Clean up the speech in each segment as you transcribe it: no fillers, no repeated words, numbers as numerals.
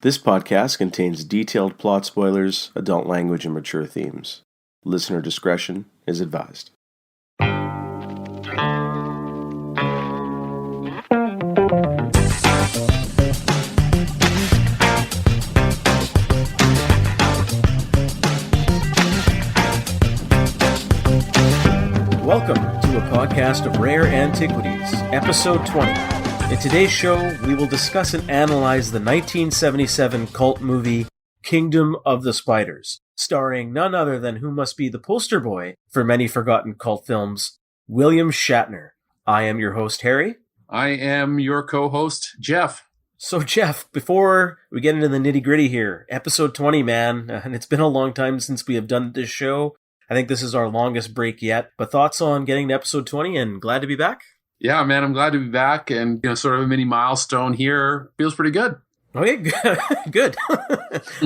This podcast contains detailed plot spoilers, adult language, and mature themes. Listener discretion is advised. Welcome to a podcast of Rare Antiquities, Episode 20. In today's show, we will discuss and analyze the 1977 cult movie Kingdom of the Spiders, starring none other than who must be the poster boy for many forgotten cult films, William Shatner. I am your host, Harry. I am your co-host, Geoff. So, Geoff, before we get into the nitty-gritty here, Episode 20, man, and it's been a long time since we have done this show. I think this is our longest break yet, but thoughts on getting to Episode 20 and glad to be back? Yeah, man, I'm glad to be back, and sort of a mini milestone here. Feels pretty good. Okay, good.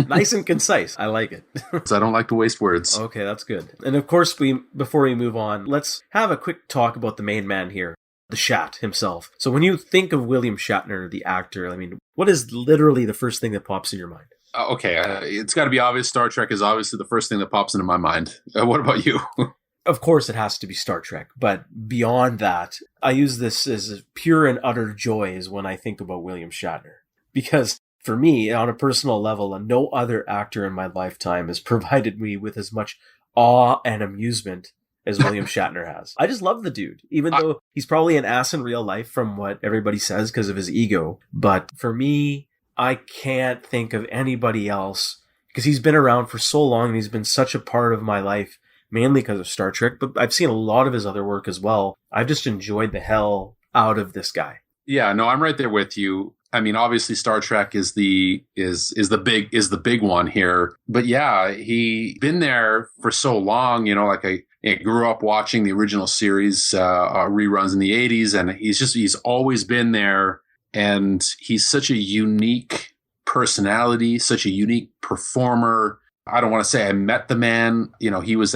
Nice and concise. I like it. So I don't like to waste words. Okay, that's good. And of course, before we move on, let's have a quick talk about the main man here, the Shat himself. So when you think of William Shatner, the actor, I mean, what is literally the first thing that pops in your mind? It's got to be obvious. Star Trek is obviously the first thing that pops into my mind. What about you? Of course, it has to be Star Trek, but beyond that, I use this as pure and utter joy is when I think about William Shatner. Because for me, on a personal level, no other actor in my lifetime has provided me with as much awe and amusement as William Shatner has. I just love the dude, even though he's probably an ass in real life from what everybody says because of his ego. But for me, I can't think of anybody else because he's been around for so long and he's been such a part of my life. Mainly because of Star Trek, but I've seen a lot of his other work as well. I've just enjoyed the hell out of this guy. Yeah, no, I'm right there with you. I mean, obviously Star Trek is the big one here. But yeah, he been there for so long, I grew up watching the original series reruns in the 80s, and he's always been there, and he's such a unique personality, such a unique performer. I don't want to say I met the man. He was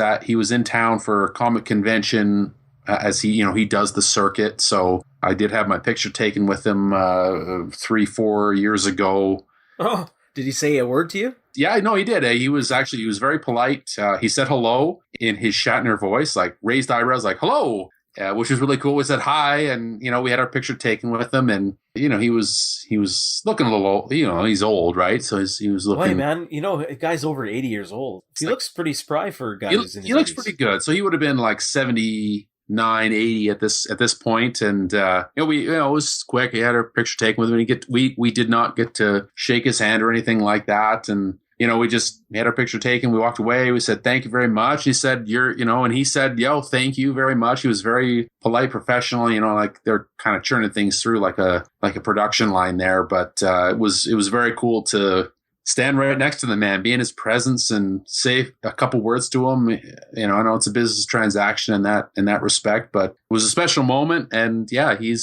in town for a comic convention as he does the circuit. So I did have my picture taken with him 3-4 years ago. Oh, did he say a word to you? Yeah, no, he did. He was very polite. He said hello in his Shatner voice, like raised eyebrows, like hello, which was really cool. We said hi, and we had our picture taken with him, and he was looking a little old. He's old, right? So he was looking. Boy, man, a guy's over 80 years old. He looks pretty spry for a guy who's in his 80s. He looks pretty good. So he would have been like 79, 80 at this point, and it was quick. He had our picture taken with him. We did not get to shake his hand or anything like that, and. We just had our picture taken. We walked away. We said, thank you very much. He said, and he said, yo, thank you very much. He was very polite, professional, like they're kind of churning things through like a production line there. But it was very cool to stand right next to the man, be in his presence and say a couple words to him. I know it's a business transaction in that respect, but it was a special moment. And yeah, he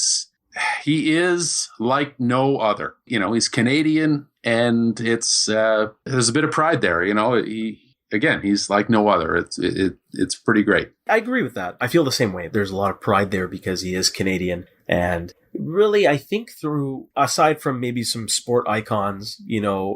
is like no other. He's Canadian. And there's a bit of pride there, he's like no other. It's pretty great. I agree with that. I feel the same way. There's a lot of pride there because he is Canadian. And really, I think aside from maybe some sport icons,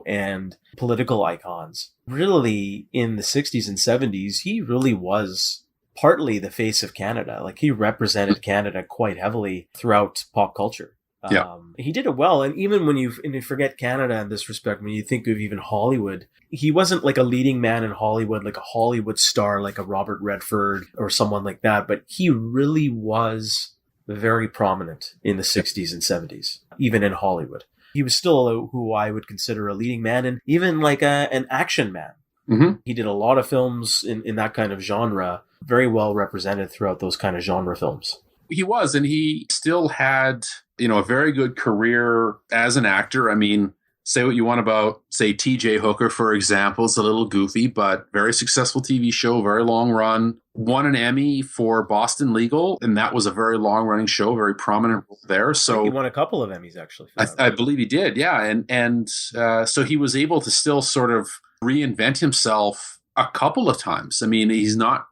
and political icons, really in the 60s and 70s, he really was partly the face of Canada. Like he represented Canada quite heavily throughout pop culture. Yeah. He did it well. And even when you forget Canada in this respect, when you think of even Hollywood, he wasn't like a leading man in Hollywood, like a Hollywood star, like a Robert Redford or someone like that. But he really was very prominent in the 60s and 70s, even in Hollywood. He was still who I would consider a leading man and even like an action man. Mm-hmm. He did a lot of films in that kind of genre, very well represented throughout those kind of genre films. He was, and he still had, a very good career as an actor. I mean, say what you want about, say, TJ Hooker, for example. It's a little goofy, but very successful TV show, very long run. Won an Emmy for Boston Legal, and that was a very long-running show, very prominent role there. So he won a couple of Emmys, actually. I believe he did, yeah. And so he was able to still sort of reinvent himself a couple of times. I mean, he's not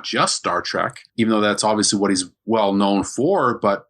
just Star Trek, even though that's obviously what he's well known for, but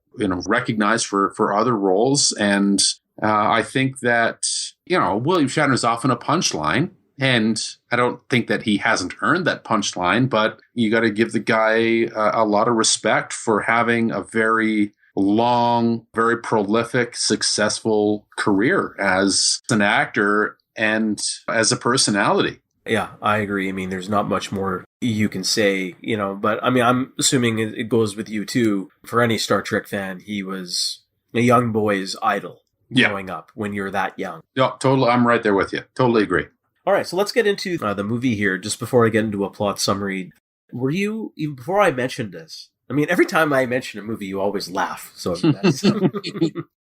recognized for other roles. And I think that, William Shatner is often a punchline. And I don't think that he hasn't earned that punchline, but you got to give the guy a lot of respect for having a very long, very prolific, successful career as an actor and as a personality. Yeah, I agree. I mean, there's not much more you can say, but I mean, I'm assuming it goes with you too. For any Star Trek fan, he was a young boy's idol growing up when you're that young. Yeah, totally. I'm right there with you. Totally agree. All right, so let's get into the movie here. Just before I get into a plot summary, were you, even before I mentioned this, I mean, every time I mention a movie, you always laugh. So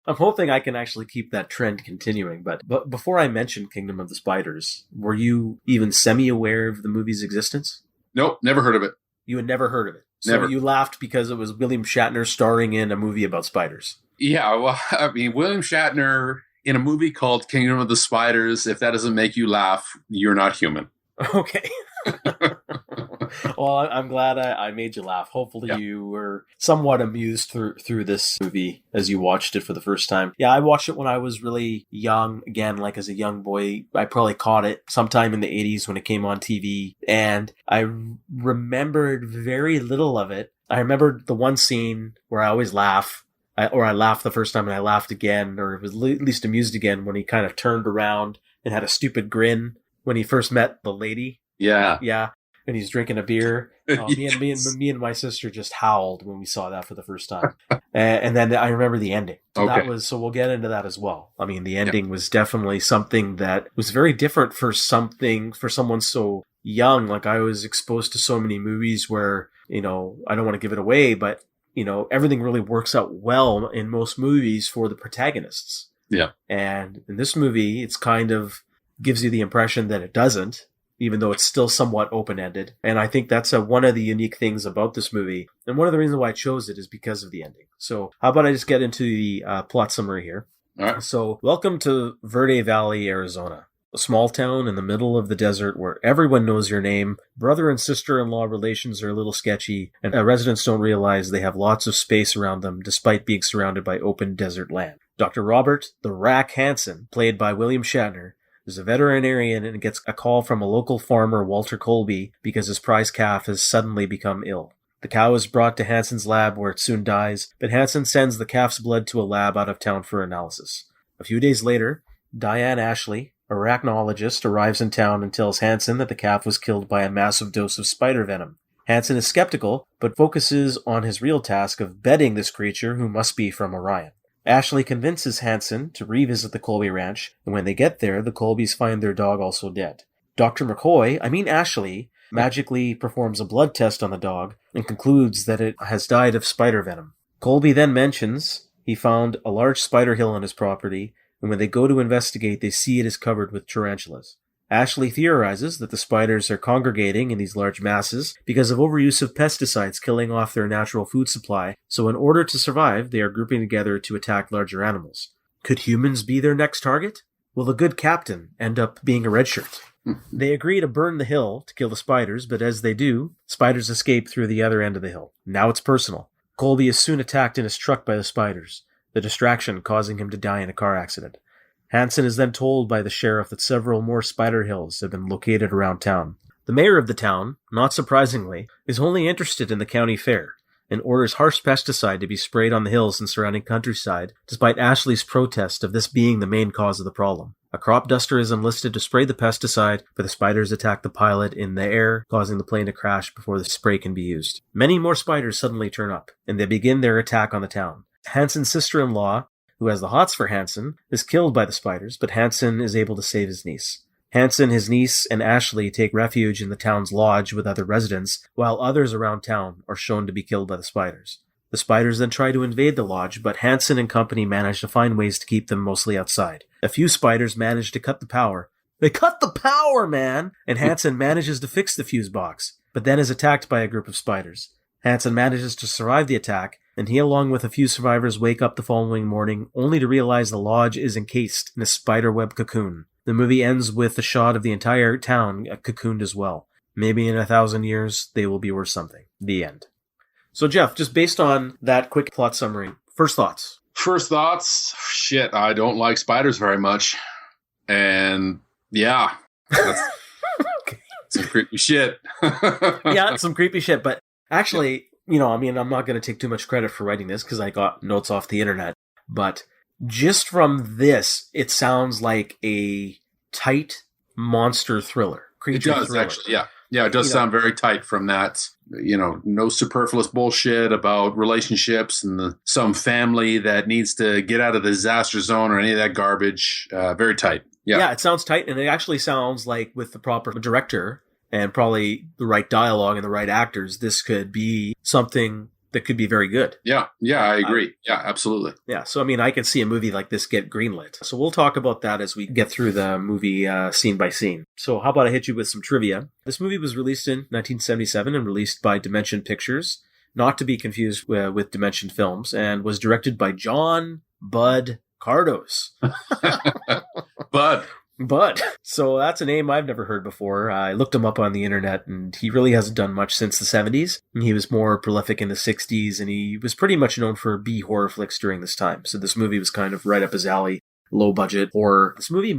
I'm hoping I can actually keep that trend continuing. But before I mentioned Kingdom of the Spiders, were you even semi-aware of the movie's existence? Nope, never heard of it. You had never heard of it? So Never. You laughed because it was William Shatner starring in a movie about spiders. Yeah, well, I mean, William Shatner in a movie called Kingdom of the Spiders, if that doesn't make you laugh, you're not human. Okay. Well, I'm glad I made you laugh. Hopefully you were somewhat amused through this movie as you watched it for the first time. Yeah, I watched it when I was really young. Again, like as a young boy, I probably caught it sometime in the 80s when it came on TV. And I remembered very little of it. I remembered the one scene where I always laugh. I laughed the first time and I laughed again, or was at least amused again when he kind of turned around and had a stupid grin when he first met the lady. Yeah. Yeah. And he's drinking a beer. Yes. Me and my sister just howled when we saw that for the first time. And then I remember the ending. So so we'll get into that as well. I mean, the ending was definitely something that was very different for someone so young. Like I was exposed to so many movies where, I don't want to give it away, but everything really works out well in most movies for the protagonists. Yeah. And in this movie, it's kind of gives you the impression that it doesn't, even though it's still somewhat open-ended. And I think that's one of the unique things about this movie. And one of the reasons why I chose it is because of the ending. So how about I just get into the plot summary here? All right. So welcome to Verde Valley, Arizona. A small town in the middle of the desert where everyone knows your name, brother and sister-in-law relations are a little sketchy, and residents don't realize they have lots of space around them despite being surrounded by open desert land. Dr. Robert the Rack Hansen, played by William Shatner, is a veterinarian and gets a call from a local farmer, Walter Colby, because his prize calf has suddenly become ill. The cow is brought to Hansen's lab where it soon dies, but Hansen sends the calf's blood to a lab out of town for analysis. A few days later, Diane Ashley, arachnologist, arrives in town and tells Hansen that the calf was killed by a massive dose of spider venom. Hansen is skeptical, but focuses on his real task of bedding this creature who must be from Orion. Ashley convinces Hansen to revisit the Colby ranch, and when they get there, the Colbys find their dog also dead. Dr. Ashley, magically performs a blood test on the dog and concludes that it has died of spider venom. Colby then mentions he found a large spider hill on his property, and when they go to investigate, they see it is covered with tarantulas. Ashley theorizes that the spiders are congregating in these large masses because of overuse of pesticides killing off their natural food supply, so in order to survive, they are grouping together to attack larger animals. Could humans be their next target? Will the good captain end up being a redshirt? They agree to burn the hill to kill the spiders, but as they do, spiders escape through the other end of the hill. Now it's personal. Colby is soon attacked in his truck by the spiders, the distraction causing him to die in a car accident. Hansen is then told by the sheriff that several more spider hills have been located around town. The mayor of the town, not surprisingly, is only interested in the county fair and orders harsh pesticide to be sprayed on the hills and surrounding countryside, despite Ashley's protest of this being the main cause of the problem. A crop duster is enlisted to spray the pesticide, but the spiders attack the pilot in the air, causing the plane to crash before the spray can be used. Many more spiders suddenly turn up, and they begin their attack on the town. Hansen's sister-in-law, who has the hots for Hansen, is killed by the spiders, but Hansen is able to save his niece. Hansen, his niece, and Ashley take refuge in the town's lodge with other residents, while others around town are shown to be killed by the spiders. The spiders then try to invade the lodge, but Hansen and company manage to find ways to keep them mostly outside. A few spiders manage to cut the power. They cut the power, man! And Hansen manages to fix the fuse box, but then is attacked by a group of spiders. Hansen manages to survive the attack, and he along with a few survivors wake up the following morning only to realize the lodge is encased in a spiderweb cocoon. The movie ends with a shot of the entire town cocooned as well. Maybe in 1,000 years, they will be worth something. The end. So Jeff, just based on that quick plot summary, first thoughts? First thoughts, shit, I don't like spiders very much. And yeah, that's some creepy shit. Yeah, some creepy shit. But actually, I mean, I'm not going to take too much credit for writing this because I got notes off the internet. But just from this, it sounds like a tight monster thriller. It does, thriller. Actually, yeah. Yeah, it does sound very tight from that. No superfluous bullshit about relationships and some family that needs to get out of the disaster zone or any of that garbage. Very tight. Yeah, it sounds tight, and it actually sounds like with the proper director and probably the right dialogue and the right actors, this could be something that could be very good. Yeah, I agree. Yeah, absolutely. Yeah, so I mean, I can see a movie like this get greenlit. So we'll talk about that as we get through the movie scene by scene. So how about I hit you with some trivia? This movie was released in 1977 and released by Dimension Pictures, not to be confused with Dimension Films, and was directed by John Bud Cardos. Bud. So that's a name I've never heard before. I looked him up on the internet, and he really hasn't done much since the 70s. He was more prolific in the 60s, and he was pretty much known for B horror flicks during this time. So this movie was kind of right up his alley, low budget horror. This movie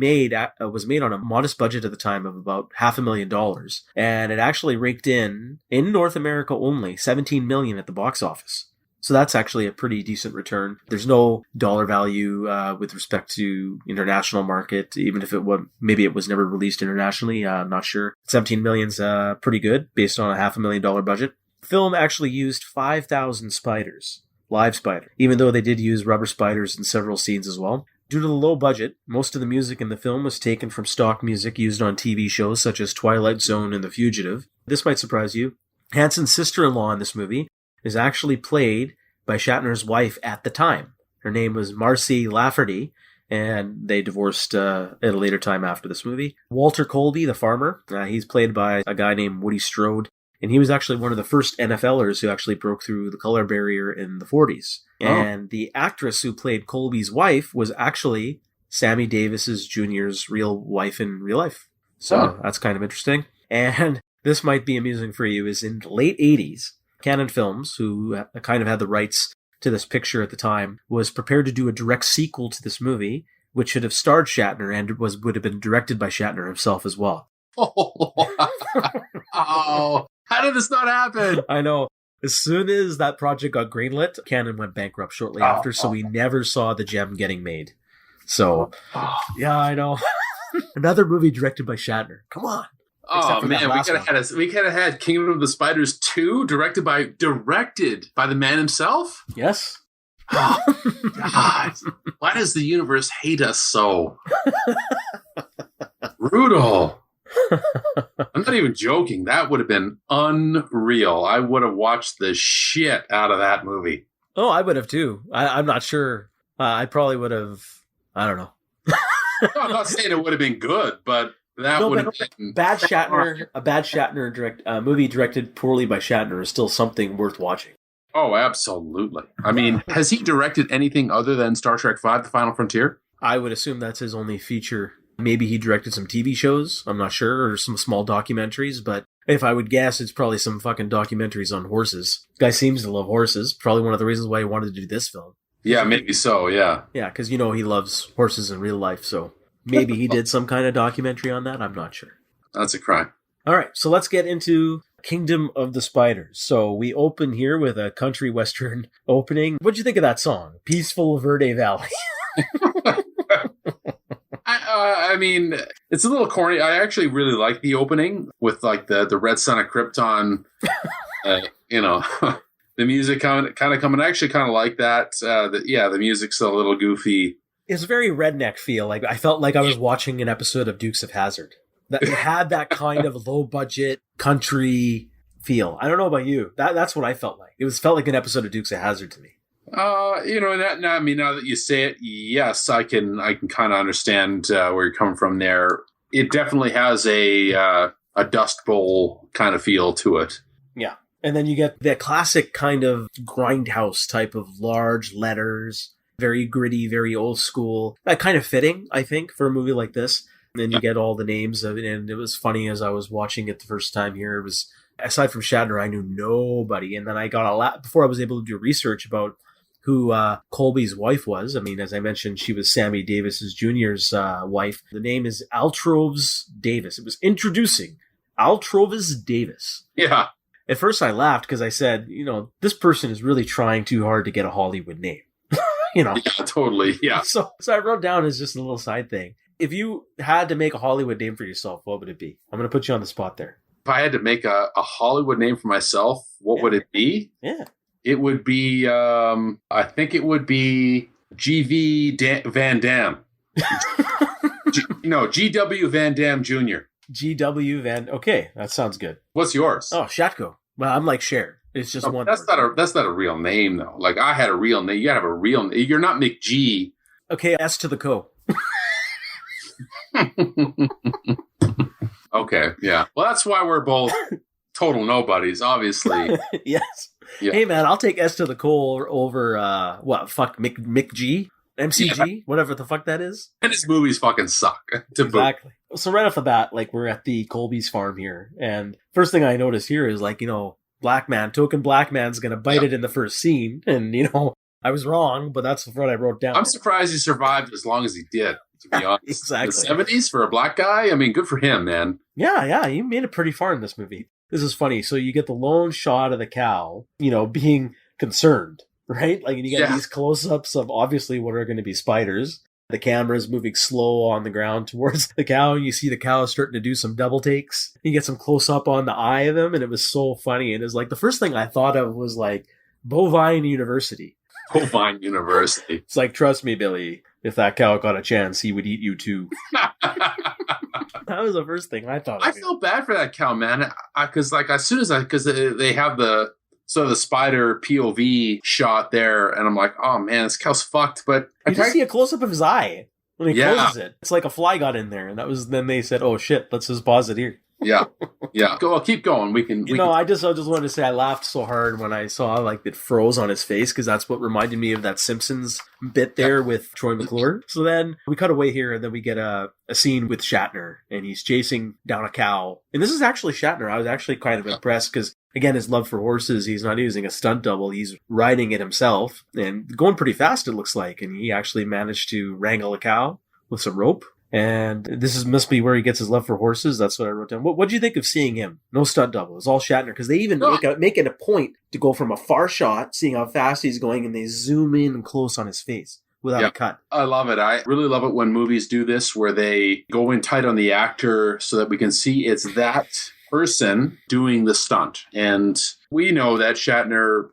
was made on a modest budget at the time of about $500,000, and it actually raked in North America only, $17 million at the box office. So that's actually a pretty decent return. There's no dollar value with respect to international market, even if maybe it was never released internationally. I'm not sure. 17 million's pretty good based on a $500,000 budget. The film actually used 5,000 spiders, live spider, even though they did use rubber spiders in several scenes as well. Due to the low budget, most of the music in the film was taken from stock music used on TV shows such as Twilight Zone and The Fugitive. This might surprise you. Hanson's sister-in-law in this movie is actually played by Shatner's wife at the time. Her name was Marcy Lafferty, and they divorced at a later time after this movie. Walter Colby, the farmer, he's played by a guy named Woody Strode, and he was actually one of the first NFLers who actually broke through the color barrier in the 40s. Oh. And the actress who played Colby's wife was actually Sammy Davis Jr.'s real wife in real life. So that's kind of interesting. And this might be amusing for you, is in the late 80s, Canon Films, who kind of had the rights to this picture at the time, was prepared to do a direct sequel to this movie, which should have starred Shatner and would have been directed by Shatner himself as well. Oh, how did this not happen? I know. As soon as that project got greenlit, Canon went bankrupt shortly after, so we never saw the gem getting made. So, yeah, I know. Another movie directed by Shatner. Come on. Oh man, we could have had Kingdom of the Spiders 2 directed by the man himself. Yes. Oh, God, why does the universe hate us so? Brutal. I'm not even joking. That would have been unreal. I would have watched the shit out of that movie. Oh, I would have too. I'm not sure. I probably would have. I don't know. No, I'm not saying it would have been good, but that would have been a bad Shatner movie directed poorly by Shatner is still something worth watching. Oh, absolutely. I mean, has he directed anything other than Star Trek V: The Final Frontier? I would assume that's his only feature. Maybe he directed some TV shows, I'm not sure, or some small documentaries, but if I would guess, it's probably some fucking documentaries on horses. This guy seems to love horses. Probably one of the reasons why he wanted to do this film. Yeah, maybe so, yeah. Yeah, because, he loves horses in real life, so maybe he did some kind of documentary on that. I'm not sure. That's a crime. All right, so let's get into Kingdom of the Spiders. So we open here with a country western opening. What'd you think of that song? Peaceful Verde Valley. I mean, it's a little corny. I actually really like the opening with like the Red Son of Krypton, the music kind of coming. I actually kind of like that. The music's a little goofy. It's very redneck feel. Like I felt like I was watching an episode of Dukes of Hazzard. That it had that kind of low budget country feel. I don't know about you. That's what I felt like. It felt like an episode of Dukes of Hazzard to me. Now that you say it, yes, I can kind of understand where you're coming from there. It definitely has a Dust Bowl kind of feel to it. Yeah. And then you get that classic kind of grindhouse type of large letters, very gritty, very old school. That kind of fitting, I think, for a movie like this. And then you get all the names of it. And it was funny as I was watching it the first time here. It was, aside from Shatner, I knew nobody. And then I got a lot, before I was able to do research about who Colby's wife was. I mean, as I mentioned, she was Sammy Davis Jr.'s wife. The name is Altroves Davis. It was introducing Altroves Davis. Yeah. At first I laughed because I said, this person is really trying too hard to get a Hollywood name. Yeah, totally. Yeah. So I wrote down as just a little side thing. If you had to make a Hollywood name for yourself, what would it be? I'm going to put you on the spot there. If I had to make a Hollywood name for myself, what would it be? Yeah. It would be, I think it would be Van Damme. GW Van Damme Jr. Okay, that sounds good. What's yours? Oh, Shatko. Well, I'm like Cher. It's just one. That's not a real name though. Like I had a real name. You gotta have a real name. You're not McG. Okay, S to the co. Okay, yeah. Well, that's why we're both total nobodies, obviously. Yes. Yeah. Hey man, I'll take S to the co over Mick G? MCG? Whatever the fuck that is. And his movies fucking suck. Exactly. So right off the bat, we're at the Colby's farm here, and first thing I notice here is token black man's gonna bite it in the first scene, and I was wrong, but that's what I wrote down. I'm surprised he survived as long as he did, to be honest. Exactly. The 70s for a black guy? I mean, good for him, man. Yeah, he made it pretty far in this movie. This is funny. So you get the lone shot of the cow, being concerned, right? And you get these close-ups of obviously what are going to be spiders. The camera is moving slow on the ground towards the cow, and you see the cow starting to do some double takes. You get some close-up on the eye of him, and it was so funny. And it's the first thing I thought of was Bovine University. Bovine University. It's trust me, Billy, if that cow got a chance, he would eat you too. That was the first thing I thought of. I feel bad for that cow, man. Because as soon as because they have the spider POV shot there, and I'm like, oh man, this cow's fucked. But you just see a close up of his eye when he closes it. It's like a fly got in there, and then they said, oh shit, let's just pause it here. Yeah. Go. Keep going. I just wanted to say I laughed so hard when I saw it froze on his face, because that's what reminded me of that Simpsons bit there with Troy McClure. So then we cut away here, and then we get a scene with Shatner, and he's chasing down a cow. And this is actually Shatner. I was actually kind of impressed because, again, his love for horses, he's not using a stunt double. He's riding it himself and going pretty fast, it looks like. And he actually managed to wrangle a cow with some rope. And must be where he gets his love for horses. That's what I wrote down. What do you think of seeing him? No stunt double. It's all Shatner, because they even make it a point to go from a far shot, seeing how fast he's going, and they zoom in close on his face without a cut. I love it. I really love it when movies do this, where they go in tight on the actor so that we can see it's that person doing the stunt. And we know that Shatner,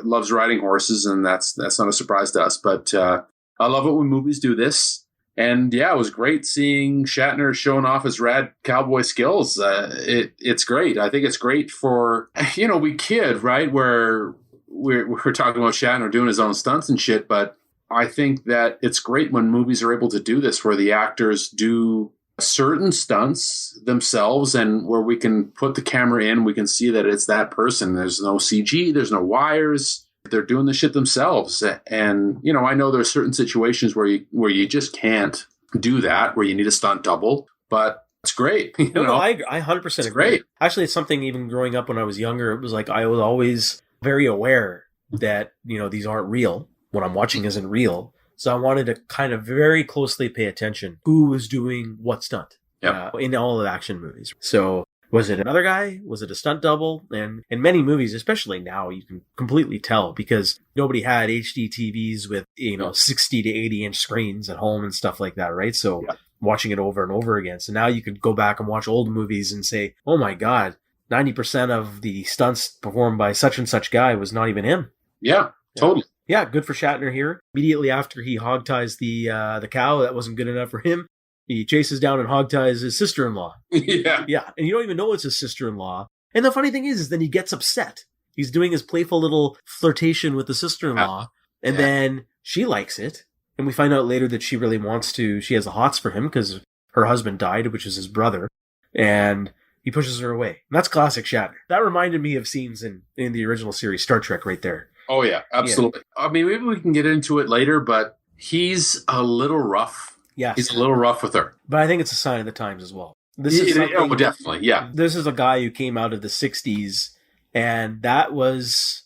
loves riding horses, and that's not a surprise to us. But I love it when movies do this. And yeah, it was great seeing Shatner showing off his rad cowboy skills. It's great. I think it's great for, we kid, right? Where we're talking about Shatner doing his own stunts and shit. But I think that it's great when movies are able to do this, where the actors do certain stunts themselves, and where we can put the camera in, we can see that it's that person. There's no CG, there's no wires. They're doing the shit themselves. And, I know there's certain situations where you just can't do that, where you need a stunt double, but it's great. I 100% agree. Great. Actually, it's something even growing up when I was younger, it was I was always very aware that, these aren't real. What I'm watching isn't real. So I wanted to kind of very closely pay attention who was doing what stunt in all of the action movies. So was it another guy? Was it a stunt double? And in many movies, especially now, you can completely tell, because nobody had HD TVs with, 60 to 80 inch screens at home and stuff like that, right? So watching it over and over again. So now you can go back and watch old movies and say, oh my God, 90% of the stunts performed by such and such guy was not even him. Yeah, totally. Yeah, good for Shatner here. Immediately after he hogties the cow, that wasn't good enough for him. He chases down and hogties his sister-in-law. Yeah. And you don't even know it's his sister-in-law. And the funny thing is then he gets upset. He's doing his playful little flirtation with the sister-in-law. And then she likes it. And we find out later that she really she has the hots for him because her husband died, which is his brother. And he pushes her away. And that's classic Shatner. That reminded me of scenes in the original series, Star Trek, right there. Oh, yeah, absolutely. Yeah. I mean, maybe we can get into it later, but he's a little rough. Yes. He's a little rough with her. But I think it's a sign of the times as well. Definitely, yeah. This is a guy who came out of the 60s, and that was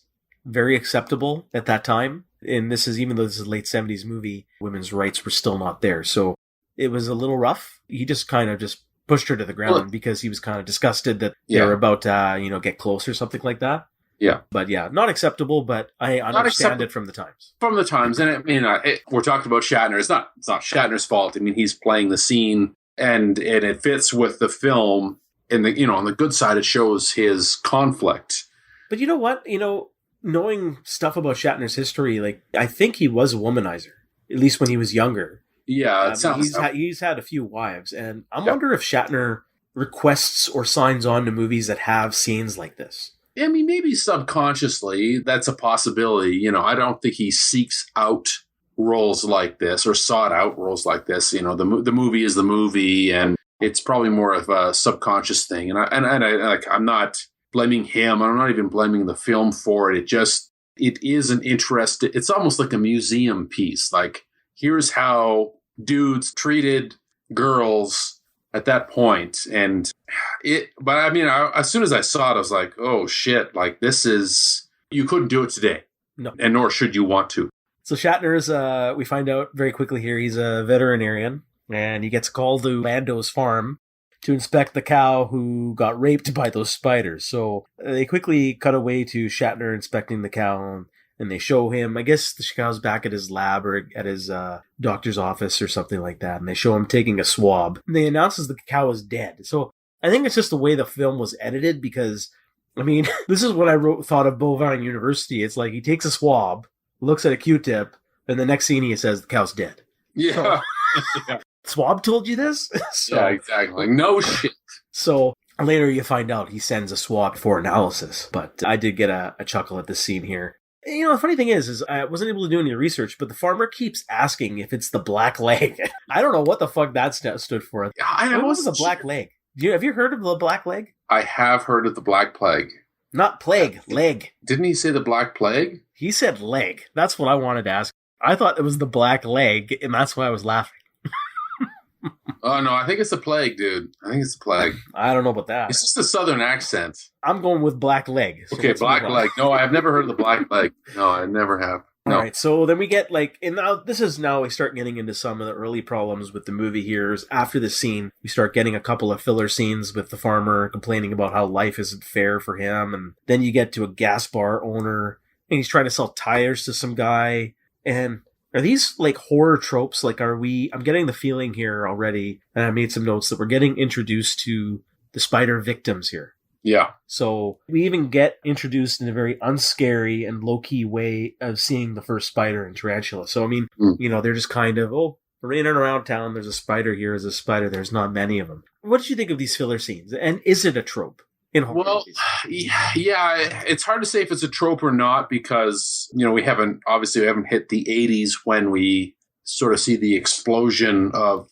very acceptable at that time. And this is, even though this is a late 70s movie, women's rights were still not there. So it was a little rough. He just kind of just pushed her to the ground because he was kind of disgusted that they were about to, get close or something like that. Yeah. But yeah, not acceptable, but I understand it from the times. From the times. And I mean, we're talking about Shatner. It's not Shatner's fault. I mean, he's playing the scene and it fits with the film. And on the good side, it shows his conflict. But you know what? Knowing stuff about Shatner's history, like, I think he was a womanizer, at least when he was younger. Yeah, he's had a few wives, and I wonder if Shatner requests or signs on to movies that have scenes like this. I mean, maybe subconsciously, that's a possibility. I don't think he seeks out roles like this or sought out roles like this. The movie is the movie, and it's probably more of a subconscious thing. And I'm not blaming him. I'm not even blaming the film for it. It is an interesting. It's almost like a museum piece. Like, here's how dudes treated girls at that point. But I mean, as soon as I saw it, I was like, oh shit, like, you couldn't do it today. No. And nor should you want to. So Shatner's, we find out very quickly here, he's a veterinarian, and he gets called to Lando's farm to inspect the cow who got raped by those spiders. So they quickly cut away to Shatner inspecting the cow, and they show him, I guess the cow's back at his lab or at his doctor's office or something like that, and they show him taking a swab. And they announces the cow is dead. So I think it's just the way the film was edited, because, I mean, this is what I thought of Bovine University. It's like he takes a swab, looks at a Q-tip, and the next scene he says the cow's dead. Yeah. So, yeah. Swab told you this? Yeah, exactly. No shit. So later you find out he sends a swab for analysis. But I did get a chuckle at this scene here. The funny thing is I wasn't able to do any research, but the farmer keeps asking if it's the black leg. I don't know what the fuck that stood for. What was the black leg? Have you heard of the black leg? I have heard of the Black Plague. Not plague, leg. Didn't he say the Black Plague? He said leg. That's what I wanted to ask. I thought it was the black leg, and that's why I was laughing. Oh, no, I think it's the plague, dude. I think it's the plague. I don't know about that. It's just a southern accent. I'm going with black leg. So okay, black leg. No, I've never heard of the black leg. No, I never have. No. All right, so then we get, and now we start getting into some of the early problems with the movie here. Is after this scene, we start getting a couple of filler scenes with the farmer complaining about how life isn't fair for him. And then you get to a gas bar owner, and he's trying to sell tires to some guy. And are these like horror tropes? Like, I'm getting the feeling here already, and I made some notes that we're getting introduced to the spider victims here. Yeah. So we even get introduced in a very unscary and low-key way of seeing the first spider and tarantula. So, I mean, they're just kind of, we're in and around town. There's a spider here. There's a spider. There's not many of them. What did you think of these filler scenes? And is it a trope in horror movies? Yeah, it's hard to say if it's a trope or not, because, we haven't hit the 80s when we sort of see the explosion of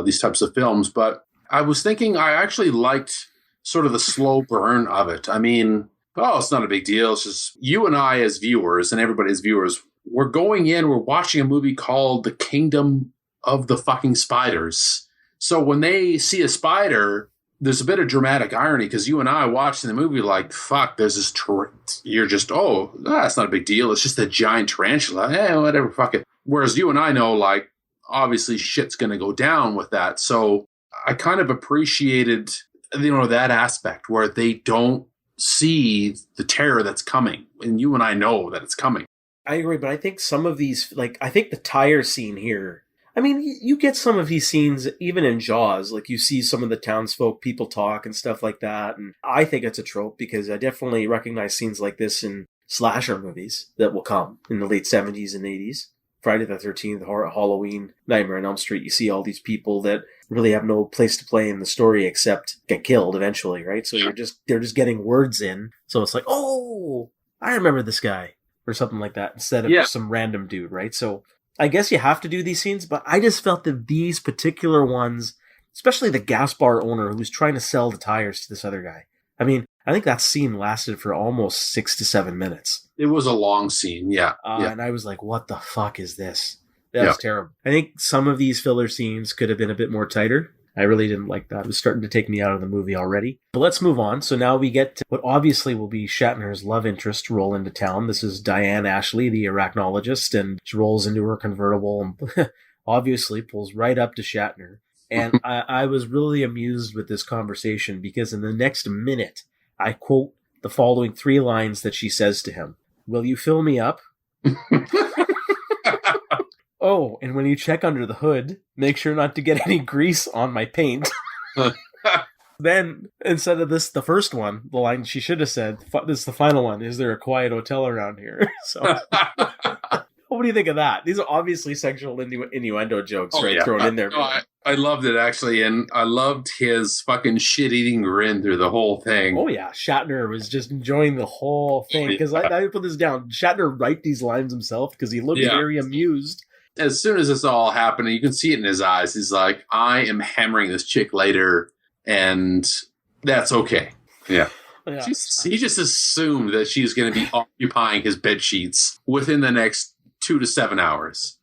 these types of films. But I was thinking I actually liked sort of the slow burn of it. I mean, it's not a big deal. It's just you and I as viewers and everybody as viewers, we're watching a movie called The Kingdom of the Fucking Spiders. So when they see a spider, there's a bit of dramatic irony, because you and I watching the movie like, fuck, there's this you're just, that's not a big deal. It's just a giant tarantula. Whatever, fuck it. Whereas you and I know, like, obviously shit's going to go down with that. So I kind of appreciated that aspect where they don't see the terror that's coming, and you and I know that it's coming. I agree, but I think some of these, I think the tire scene here, I mean, you get some of these scenes even in Jaws, like you see some of the townsfolk, people talk and stuff like that, and I think it's a trope because I definitely recognize scenes like this in slasher movies that will come in the late 70s and 80s. Friday the 13th, Halloween, Nightmare on Elm Street, you see all these people that really have no place to play in the story except get killed eventually, right? So they're just getting words in. So it's like, I remember this guy, or something like that, instead of just some random dude, right? So I guess you have to do these scenes, but I just felt that these particular ones, especially the gas bar owner who's trying to sell the tires to this other guy, I mean, I think that scene lasted for almost 6 to 7 minutes. It was a long scene, yeah. And I was like, what the fuck is this? That was terrible. I think some of these filler scenes could have been a bit more tighter. I really didn't like that. It was starting to take me out of the movie already. But let's move on. So now we get to what obviously will be Shatner's love interest roll into town. This is Diane Ashley, the arachnologist, and she rolls into her convertible and obviously pulls right up to Shatner. And I was really amused with this conversation because in the next minute, I quote the following 3 lines that she says to him. Will you fill me up? Oh, and when you check under the hood, make sure not to get any grease on my paint. Then, instead of this, the first one, the line she should have said, this is the final one, is there a quiet hotel around here? So, what do you think of that? These are obviously sexual innuendo jokes, thrown in there. No, I loved it, actually, and I loved his fucking shit-eating grin through the whole thing. Oh, yeah. Shatner was just enjoying the whole thing, because I put this down. Shatner write these lines himself, because he looked very amused. As soon as this all happened, you can see it in his eyes. He's like, I am hammering this chick later, and that's okay. Yeah. He just assumed that she's going to be occupying his bed sheets within the next 2 to 7 hours.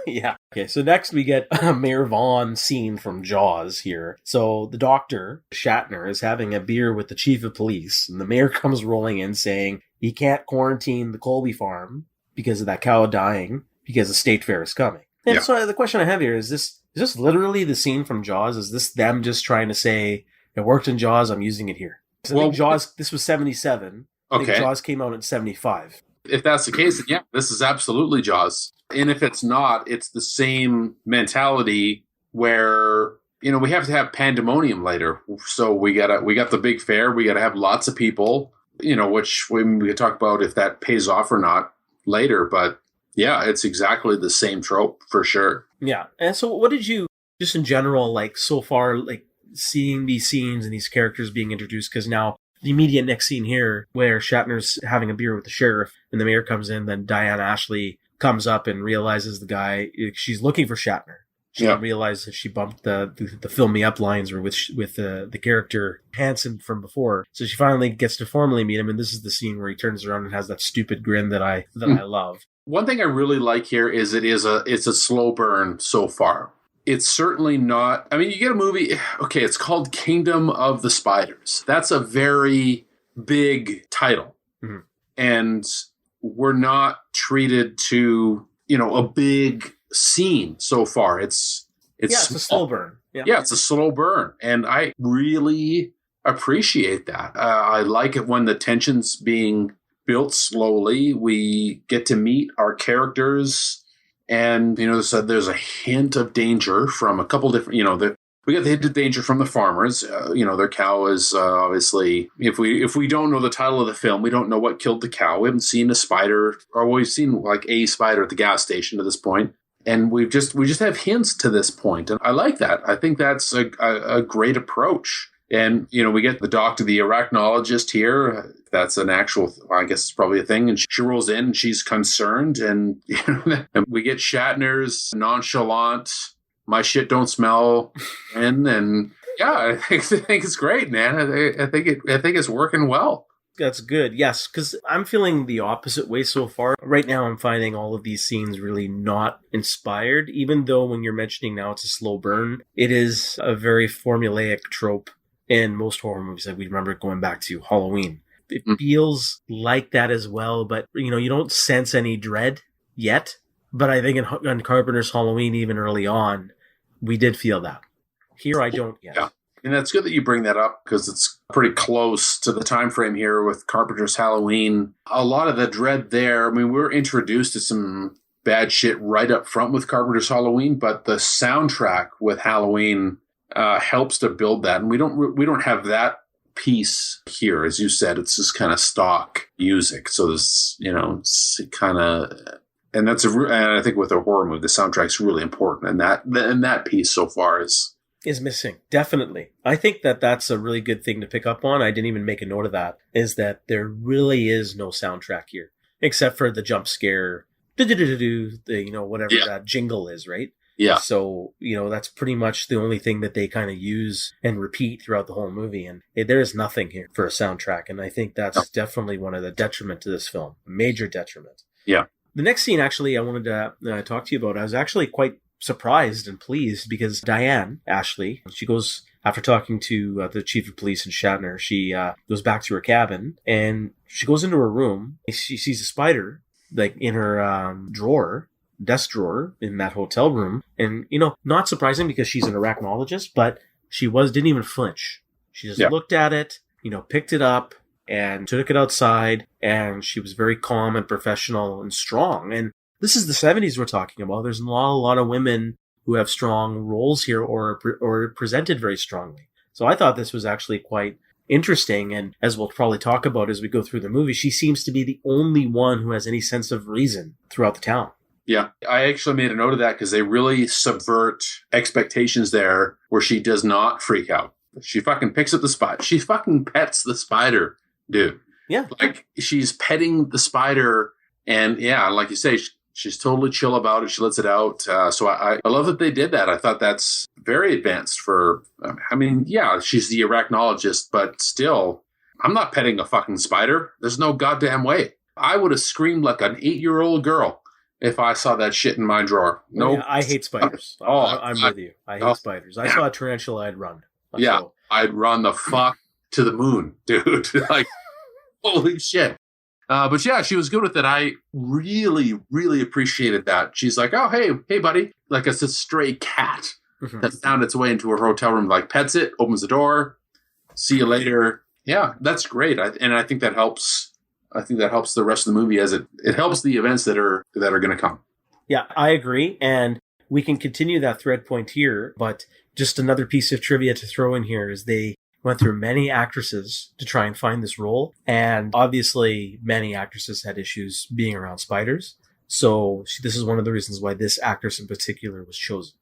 Yeah. Okay, so next we get a Mayor Vaughn scene from Jaws here. So the doctor, Shatner, is having a beer with the chief of police, and the mayor comes rolling in saying he can't quarantine the Colby farm because of that cow dying, because the state fair is coming. And so the question I have here is this literally the scene from Jaws? Is this them just trying to say, it worked in Jaws, I'm using it here? I think Jaws, this was 77. I think Jaws came out in 75. If that's the case, then yeah, this is absolutely Jaws. And if it's not, it's the same mentality where, we have to have pandemonium later. So we got the big fair, we got to have lots of people, which we could talk about if that pays off or not later, but yeah, it's exactly the same trope for sure. Yeah. And so what did you, just in general, like so far, like seeing these scenes and these characters being introduced? Because now the immediate next scene here where Shatner's having a beer with the sheriff and the mayor comes in, then Diane Ashley comes up and realizes the guy, she's looking for Shatner. She realized that she bumped the fill me up lines with the character Hansen from before. So she finally gets to formally meet him. And this is the scene where he turns around and has that stupid grin that I love. One thing I really like here is it's a slow burn so far. It's certainly not, you get a movie, okay, it's called Kingdom of the Spiders. That's a very big title. Mm-hmm. And we're not treated to, a big scene so far. It's a slow burn. Yeah, it's a slow burn. And I really appreciate that. I like it when the tension's being built slowly. We get to meet our characters, and there's a hint of danger from a couple different. We got the hint of danger from the farmers. Their cow is obviously. If we don't know the title of the film, we don't know what killed the cow. We haven't seen a spider, or we've seen like a spider at the gas station to this point, and we just have hints to this point, and I like that. I think that's a great approach. And, we get the doctor, the arachnologist here. That's an actual, I guess it's probably a thing. And she rolls in and she's concerned. And, and we get Shatner's nonchalant, my shit don't smell. And yeah, I think it's great, man. I think it's working well. That's good. Yes, because I'm feeling the opposite way so far. Right now, I'm finding all of these scenes really not inspired, even though when you're mentioning now it's a slow burn, it is a very formulaic trope. In most horror movies that we remember going back to Halloween. It feels like that as well, but you don't sense any dread yet. But I think in Carpenter's Halloween, even early on, we did feel that. Here I don't yet. Yeah. And that's good that you bring that up because it's pretty close to the time frame here with Carpenter's Halloween. A lot of the dread there, we're introduced to some bad shit right up front with Carpenter's Halloween, but the soundtrack with Halloween helps to build that, and we don't have that piece here. As you said, it's just kind of stock music. So this, it's kind of, and I think with a horror movie, the soundtrack's really important, and that piece so far is missing. Definitely, I think that's a really good thing to pick up on. I didn't even make a note of that. Is that there really is no soundtrack here except for the jump scare, whatever that jingle is, right? Yeah. So, that's pretty much the only thing that they kind of use and repeat throughout the whole movie. And there is nothing here for a soundtrack. And I think that's definitely one of the detriment to this film. Major detriment. Yeah. The next scene, actually, I wanted to talk to you about. I was actually quite surprised and pleased because Diane, Ashley, she goes, after talking to the chief of police and Shatner, she goes back to her cabin and she goes into her room. She sees a spider like in her desk drawer in that hotel room. And, not surprising because she's an arachnologist, but she didn't even flinch. She just looked at it, picked it up and took it outside. And she was very calm and professional and strong. And this is the 70s we're talking about. There's not a lot of women who have strong roles here or presented very strongly. So I thought this was actually quite interesting. And as we'll probably talk about as we go through the movie, she seems to be the only one who has any sense of reason throughout the town. Yeah, I actually made a note of that because they really subvert expectations there where she does not freak out. She fucking picks up the spider. She fucking pets the spider, dude. Yeah. Like she's petting the spider and like you say, she's totally chill about it. She lets it out. So I love that they did that. I thought that's very advanced for, she's the arachnologist, but still, I'm not petting a fucking spider. There's no goddamn way. I would have screamed like an 8-year-old girl if I saw that shit in my drawer. No, yeah, I hate spiders. I'm with you. I hate spiders. I saw a tarantula, I'd run. I'd run the fuck to the moon, dude. Like, holy shit. But yeah, she was good with it. I really, really appreciated that. She's like, oh, hey, buddy. Like it's a stray cat that found its way into her hotel room, like pets it, opens the door, see you later. Yeah, that's great. And I think that helps. I think that helps the rest of the movie as it helps the events that are going to come. Yeah, I agree. And we can continue that thread point here. But just another piece of trivia to throw in here is they went through many actresses to try and find this role. And obviously, many actresses had issues being around spiders. So this is one of the reasons why this actress in particular was chosen.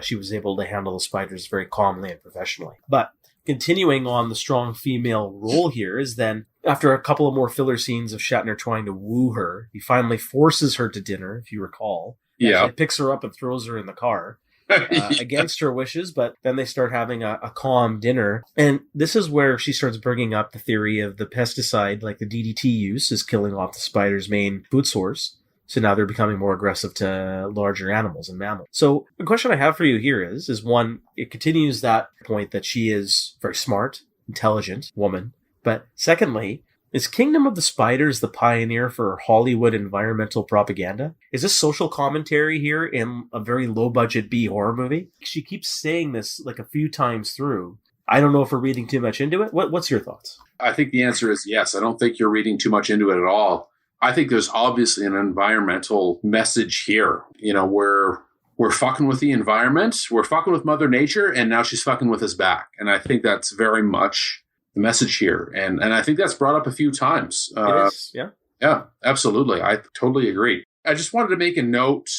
She was able to handle the spiders very calmly and professionally. But continuing on the strong female role here is then, after a couple of more filler scenes of Shatner trying to woo her, he finally forces her to dinner, if you recall. Yeah. He picks her up and throws her in the car. Against her wishes, but then they start having a calm dinner. And this is where she starts bringing up the theory of the pesticide, like the DDT use, is killing off the spider's main food source. So now they're becoming more aggressive to larger animals and mammals. So the question I have for you here is one, it continues that point that she is very smart, intelligent woman. But secondly, is Kingdom of the Spiders the pioneer for Hollywood environmental propaganda? Is this social commentary here in a very low-budget B horror movie? She keeps saying this like a few times through. I don't know if we're reading too much into it. What's your thoughts? I think the answer is yes. I don't think you're reading too much into it at all. I think there's obviously an environmental message here. We're fucking with the environment, we're fucking with Mother Nature, and now she's fucking with us back. And I think that's very much the message here. And I think that's brought up a few times. It is, yeah. Yeah, absolutely. I totally agree. I just wanted to make a note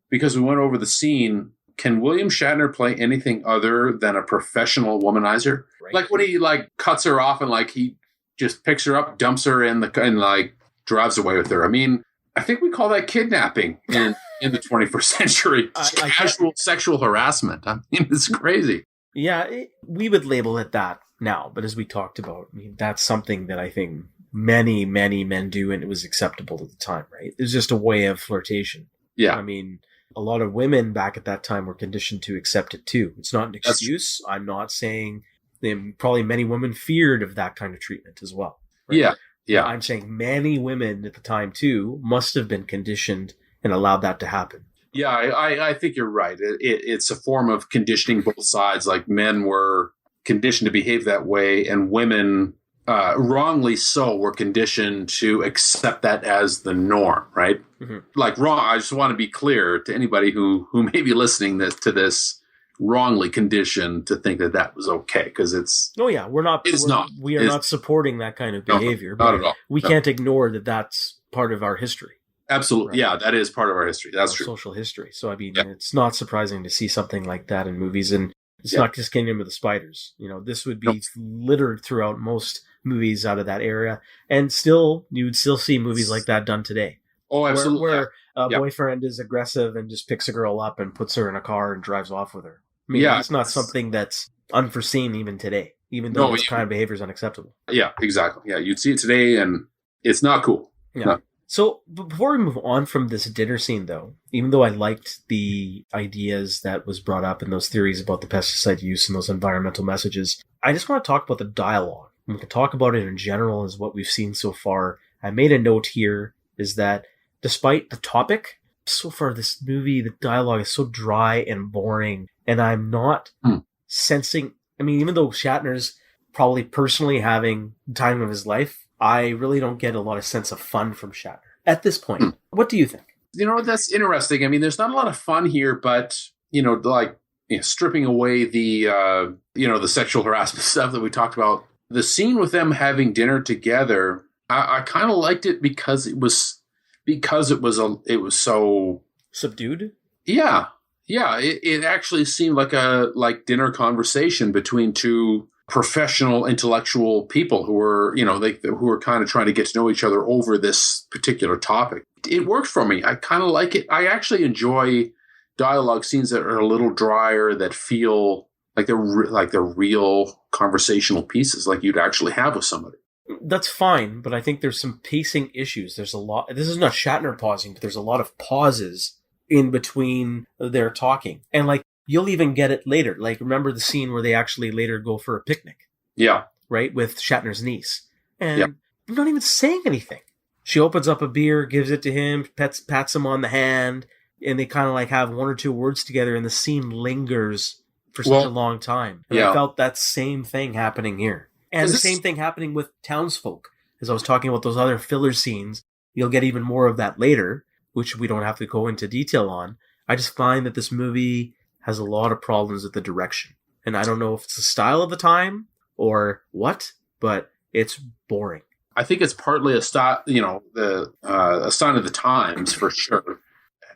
because we went over the scene. Can William Shatner play anything other than a professional womanizer? Right. Like when he cuts her off and he just picks her up, dumps her and drives away with her. I mean, I think we call that kidnapping in the 21st century. Casual sexual harassment. I mean, it's crazy. Yeah, we would label it that now, but as we talked about, I mean, that's something that I think many, many men do, and it was acceptable at the time, right? It was just a way of flirtation. Yeah. I mean, a lot of women back at that time were conditioned to accept it too. It's not an excuse. I'm not saying probably many women feared of that kind of treatment as well. Right? Yeah. Yeah. I'm saying many women at the time too must have been conditioned and allowed that to happen. Yeah, I think you're right. It's a form of conditioning both sides. Like men were conditioned to behave that way, and women, wrongly so, were conditioned to accept that as the norm, right? Mm-hmm. Wrong. I just want to be clear to anybody who may be listening to this, wrongly conditioned to think that was okay, because it's. Oh yeah, we are not supporting that kind of behavior. No, not at all. We can't ignore that. That's part of our history. Absolutely. Right? Yeah, that is part of our history. That's true. Social history. So, I mean, It's not surprising to see something like that in movies. And it's not just Kingdom of the Spiders. This would be littered throughout most movies out of that area. And you would still see movies like that done today. Oh, absolutely. Where a boyfriend is aggressive and just picks a girl up and puts her in a car and drives off with her. I mean, it's not something that's unforeseen even today, even though this kind of behavior is unacceptable. Yeah, exactly. Yeah, you'd see it today and it's not cool. Yeah. No. So before we move on from this dinner scene, though, even though I liked the ideas that was brought up and those theories about the pesticide use and those environmental messages, I just want to talk about the dialogue. We can talk about it in general as what we've seen so far. I made a note here is that despite the topic, so far this movie, the dialogue is so dry and boring, and I'm not sensing, I mean, even though Shatner's probably personally having the time of his life, I really don't get a lot of sense of fun from Shatner at this point. What do you think? That's interesting. I mean, there's not a lot of fun here, but, stripping away the, the sexual harassment stuff that we talked about, the scene with them having dinner together, I kind of liked it because it was so subdued. Yeah. It actually seemed like dinner conversation between two professional, intellectual people who were, who were kind of trying to get to know each other over this particular topic. It worked for me. I kind of like it. I actually enjoy dialogue scenes that are a little drier, that feel like they're real conversational pieces, like you'd actually have with somebody. That's fine, but I think there's some pacing issues. There's a lot. This is not Shatner pausing, but there's a lot of pauses in between their talking, and you'll even get it later. Like, remember the scene where they actually later go for a picnic? Yeah. Right? With Shatner's niece. And they're not even saying anything. She opens up a beer, gives it to him, pats him on the hand, and they kind of have one or two words together, and the scene lingers for such a long time. And I felt that same thing happening here. And the same thing happening with townsfolk. As I was talking about those other filler scenes, you'll get even more of that later, which we don't have to go into detail on. I just find that this movie has a lot of problems with the direction. And I don't know if it's the style of the time or what, but it's boring. I think it's partly a style, a sign of the times for sure.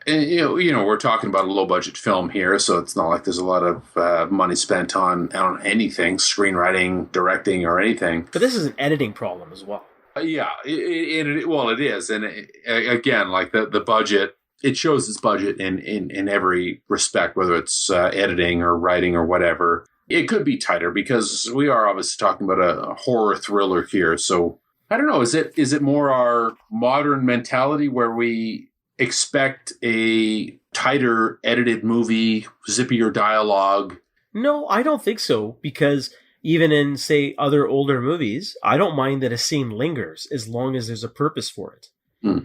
And, we're talking about a low budget film here, so it's not like there's a lot of money spent on anything, screenwriting, directing, or anything. But this is an editing problem as well. It is. And again, like the budget, it shows its budget in every respect, whether it's editing or writing or whatever. It could be tighter because we are obviously talking about a horror thriller here. So I don't know. Is it more our modern mentality where we expect a tighter edited movie, zippier dialogue? No, I don't think so, because even in, say, other older movies, I don't mind that a scene lingers as long as there's a purpose for it.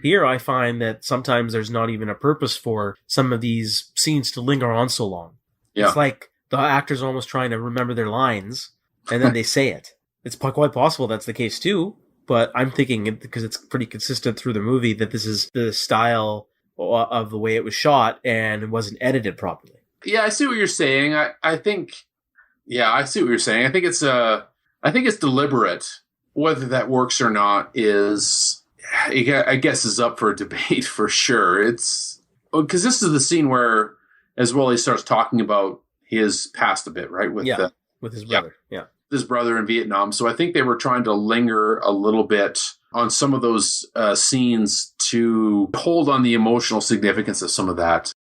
Here, I find that sometimes there's not even a purpose for some of these scenes to linger on so long. Yeah. It's like the actor's almost trying to remember their lines, and then they say it. It's quite possible that's the case too, but I'm thinking, because it's pretty consistent through the movie, that this is the style of the way it was shot, and it wasn't edited properly. Yeah, I see what you're saying. I think it's deliberate. Whether that works or not I guess is up for debate for sure. It's because this is the scene where, as well, he starts talking about his past a bit, right? With his brother. Yeah. His brother in Vietnam. So I think they were trying to linger a little bit on some of those scenes to hold on the emotional significance of some of that.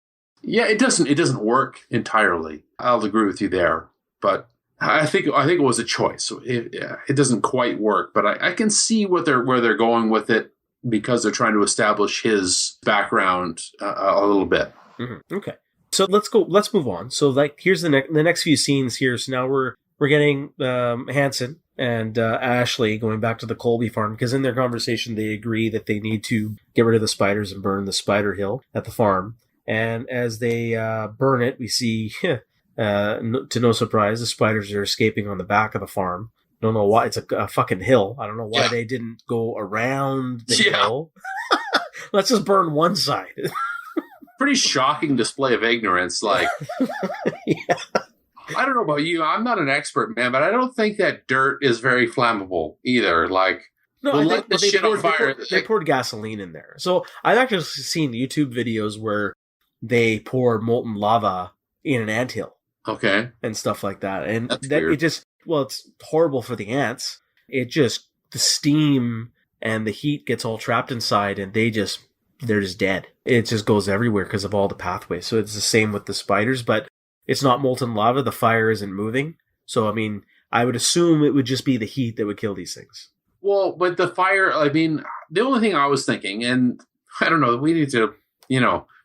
Yeah, it doesn't work entirely. I'll agree with you there, but I think it was a choice. It doesn't quite work, but I can see where they're going with it, because they're trying to establish his background a little bit. Mm-hmm. Okay, so let's move on. So here's the next few scenes here. So now we're getting Hanson and Ashley going back to the Colby farm, because in their conversation they agree that they need to get rid of the spiders and burn the spider hill at the farm. And as they burn it, we see, to no surprise, the spiders are escaping on the back of the farm. Don't know why. It's a fucking hill. I don't know why they didn't go around the hill. Let's just burn one side. Pretty shocking display of ignorance. Like, yeah. I don't know about you. I'm not an expert, man, but I don't think that dirt is very flammable either. Like, no, they poured gasoline in there. So I've actually seen YouTube videos where they pour molten lava in an anthill. Okay. And stuff like that. And it's horrible for the ants. The steam and the heat gets all trapped inside, and they're just dead. It just goes everywhere because of all the pathways. So it's the same with the spiders, but it's not molten lava. The fire isn't moving. So, I mean, I would assume it would just be the heat that would kill these things. Well, but the fire, I mean, the only thing I was thinking, and I don't know, we need to,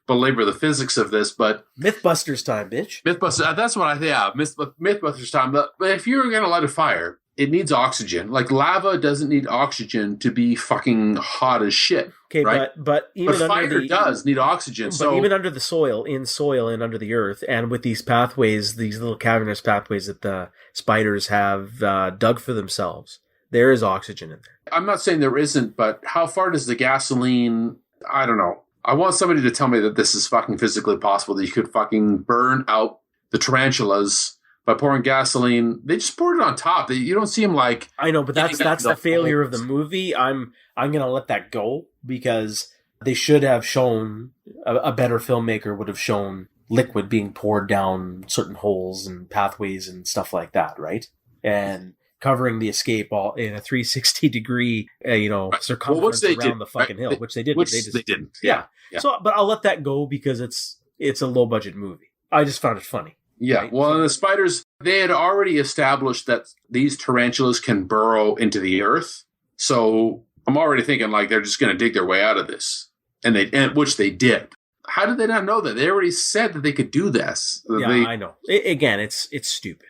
belabor the physics of this, but Mythbusters time, bitch. Mythbusters, that's what I think, yeah, Mythbusters time. But if you're going to light a fire, it needs oxygen. Like lava doesn't need oxygen to be fucking hot as shit. Okay, right? but even But under fire does need oxygen. But So even under the soil, and under the earth, and with these pathways, these little cavernous pathways that the spiders have dug for themselves, there is oxygen in there. I'm not saying there isn't, but how far does the gasoline? I don't know. I want somebody to tell me that this is fucking physically possible, that you could fucking burn out the tarantulas by pouring gasoline. They just poured it on top. You don't see them like... I know, but that's the failure of the movie. I'm going to let that go because they should have shown, a better filmmaker would have shown liquid being poured down certain holes and pathways and stuff like that, right? And covering the escape all in a 360 degree, circumference around the fucking hill, which they didn't. They didn't. Yeah. So, but I'll let that go because it's a low budget movie. I just found it funny. Yeah. Right? Well, and the spiders, they had already established that these tarantulas can burrow into the earth. So I'm already thinking like they're just going to dig their way out of this, and which they did. How did they not know that? They already said that they could do this. Yeah, I know. Again, it's stupid.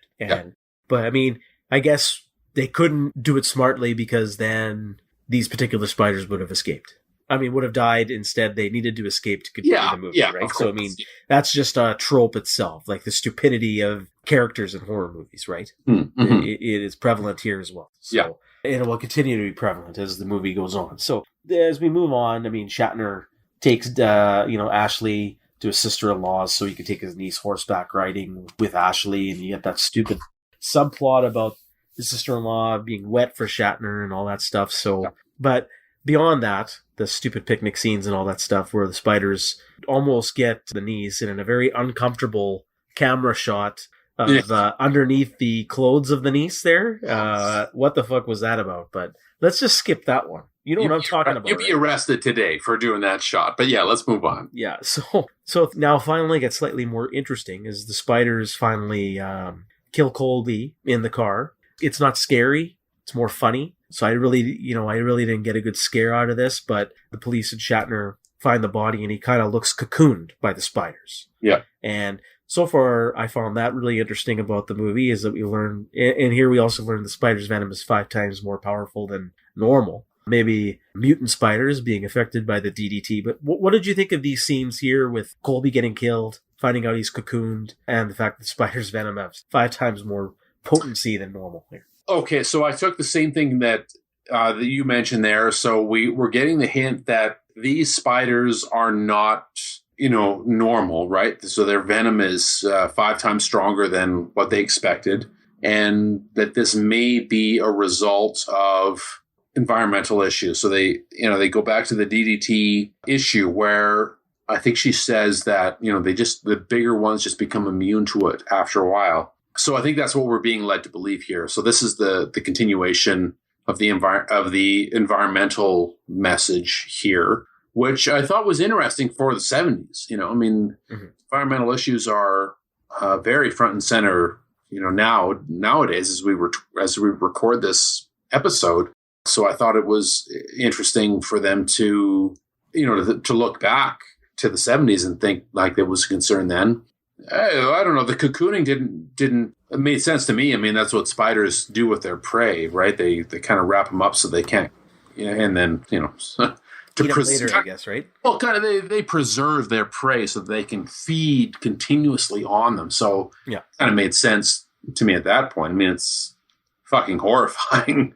But I mean, I guess they couldn't do it smartly because then these particular spiders would have escaped. I mean, would have died. Instead, they needed to escape to continue the movie, right? So, I mean, that's just a trope itself, like the stupidity of characters in horror movies, right? Mm-hmm. It is prevalent here as well. So, and it will continue to be prevalent as the movie goes on. So, as we move on, I mean, Shatner takes, Ashley to his sister-in-law's so he could take his niece horseback riding with Ashley, and you get that stupid subplot about his sister-in-law being wet for Shatner and all that stuff. So, but beyond that, the stupid picnic scenes and all that stuff where the spiders almost get the niece in a very uncomfortable camera shot of underneath the clothes of the niece there. What the fuck was that about? But let's just skip that one. You know what I'm talking about. You'd be arrested today for doing that shot. But yeah, let's move on. Yeah. So now finally gets slightly more interesting as the spiders finally kill Colby in the car. It's not scary. It's more funny. So I really didn't get a good scare out of this, but the police and Shatner find the body and he kind of looks cocooned by the spiders. Yeah. And so far, I found that really interesting about the movie is that we learn, and here we also learn the spider's venom is 5 times more powerful than normal. Maybe mutant spiders being affected by the DDT. But what did you think of these scenes here with Colby getting killed, finding out he's cocooned, and the fact that spider's venom has 5 times more potency than normal here? Okay, so I took the same thing that you mentioned there. So we're getting the hint that these spiders are not, normal, right? So their venom is 5 times stronger than what they expected, and that this may be a result of environmental issues. So they go back to the DDT issue where I think she says that, the bigger ones just become immune to it after a while. So I think that's what we're being led to believe here. So this is the continuation of the environmental message here, which I thought was interesting for the 70s. Environmental issues are very front and center, nowadays as we record this episode. So I thought it was interesting for them to look back to the 70s and think like there was a concern then. I don't know. The cocooning didn't it made sense to me. I mean, that's what spiders do with their prey, right? They kind of wrap them up so they can't, and then to later, I guess, right? Well, kind of they preserve their prey so that they can feed continuously on them. So yeah, kind of made sense to me at that point. I mean, it's fucking horrifying,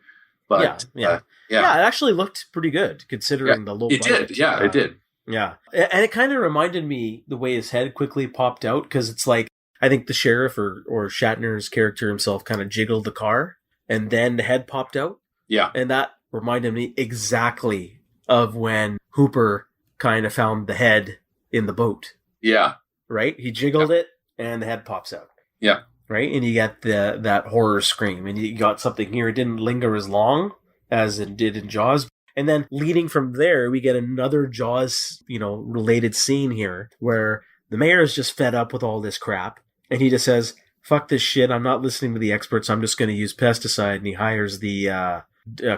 but yeah, it actually looked pretty good considering the low budget. It did, it did. Yeah. And it kind of reminded me the way his head quickly popped out because it's like, I think the sheriff or Shatner's character himself kind of jiggled the car and then the head popped out. Yeah. And that reminded me exactly of when Hooper kind of found the head in the boat. Yeah. Right? He jiggled it and the head pops out. Yeah. Right? And you get that horror scream and you got something here. It didn't linger as long as it did in Jaws. And then leading from there, we get another Jaws, related scene here where the mayor is just fed up with all this crap. And he just says, fuck this shit. I'm not listening to the experts. I'm just going to use pesticide. And he hires the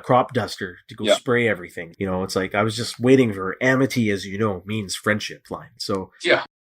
crop duster to go spray everything. You know, it's like I was just waiting for amity, as you know, means friendship line. So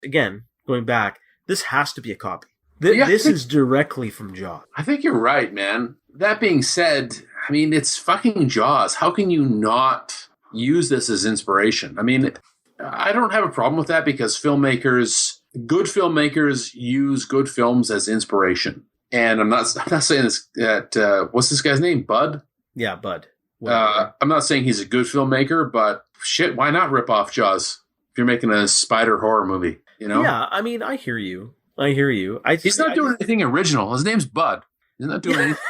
again, going back, this has to be a copy. This is directly from Jaws. I think you're right, man. That being said, I mean, it's fucking Jaws. How can you not use this as inspiration? I mean, I don't have a problem with that because good filmmakers use good films as inspiration. And I'm not saying this that what's this guy's name? Bud? Yeah, Bud. I'm not saying he's a good filmmaker, but shit, why not rip off Jaws if you're making a spider horror movie? You know? Yeah, I mean, I hear you. He's not doing anything original. His name's Bud. He's not doing anything.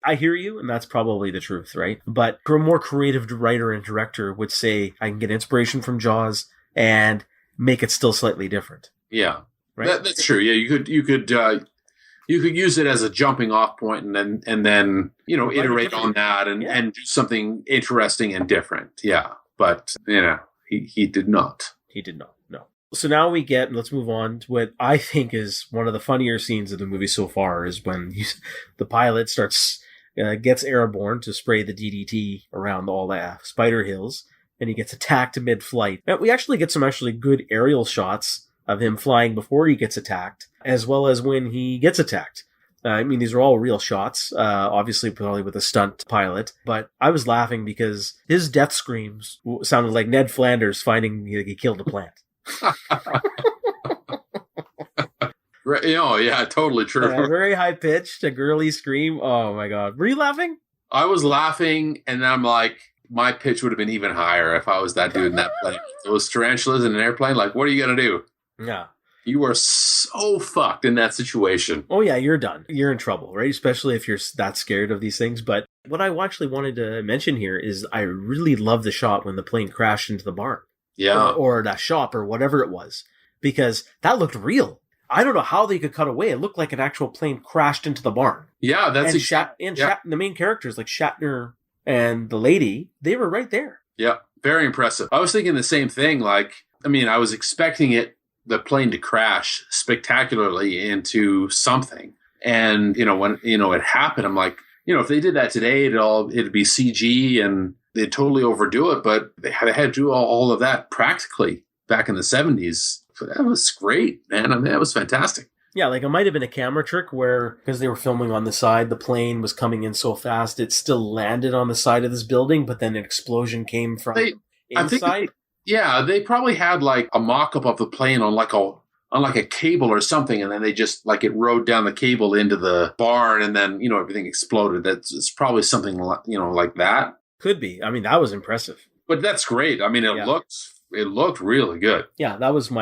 I hear you, and that's probably the truth, right? But a more creative writer and director would say, I can get inspiration from Jaws and make it still slightly different. Yeah, right. That's true. Yeah, you could use it as a jumping off point, and then iterate on that and do something interesting and different. Yeah, but he did not. He did not. No. So now let's move on to what I think is one of the funnier scenes of the movie so far is when the pilot gets airborne to spray the DDT around all the spider hills, and he gets attacked mid-flight. Now, we actually get some good aerial shots of him flying before he gets attacked, as well as when he gets attacked. I mean, these are all real shots, obviously probably with a stunt pilot, but I was laughing because his death screams sounded like Ned Flanders finding he killed a plant. Right, yeah, totally true. Yeah, very high pitched, a girly scream. Oh my god, were you laughing? I was laughing, and I'm like, my pitch would have been even higher if I was that dude in that plane. Those tarantulas in an airplane, like, what are you gonna do? Yeah, you are so fucked in that situation. Oh yeah, you're done. You're in trouble, right? Especially if you're that scared of these things. But what I actually wanted to mention here is I really love the shot when the plane crashed into the barn. Yeah. Or that shop or whatever it was. Because that looked real. I don't know how they could cut away. It looked like an actual plane crashed into the barn. Yeah, that's the main characters like Shatner and the lady, they were right there. Yeah, very impressive. I was thinking the same thing. Like, I mean, I was expecting the plane to crash spectacularly into something. And, when, it happened, I'm like, if they did that today, it'd be CG and they'd totally overdo it, but they had to do all of that practically back in the 70s. So that was great, man. I mean, that was fantastic. Yeah, like it might have been a camera trick where, because they were filming on the side, the plane was coming in so fast, it still landed on the side of this building, but then an explosion came from inside. They probably had like a mock-up of the plane on like a cable or something, and then they just like it rode down the cable into the barn, and then everything exploded. It's probably something like that. Could be. I mean, that was impressive. But that's great. I mean, it looked really good. Yeah, that was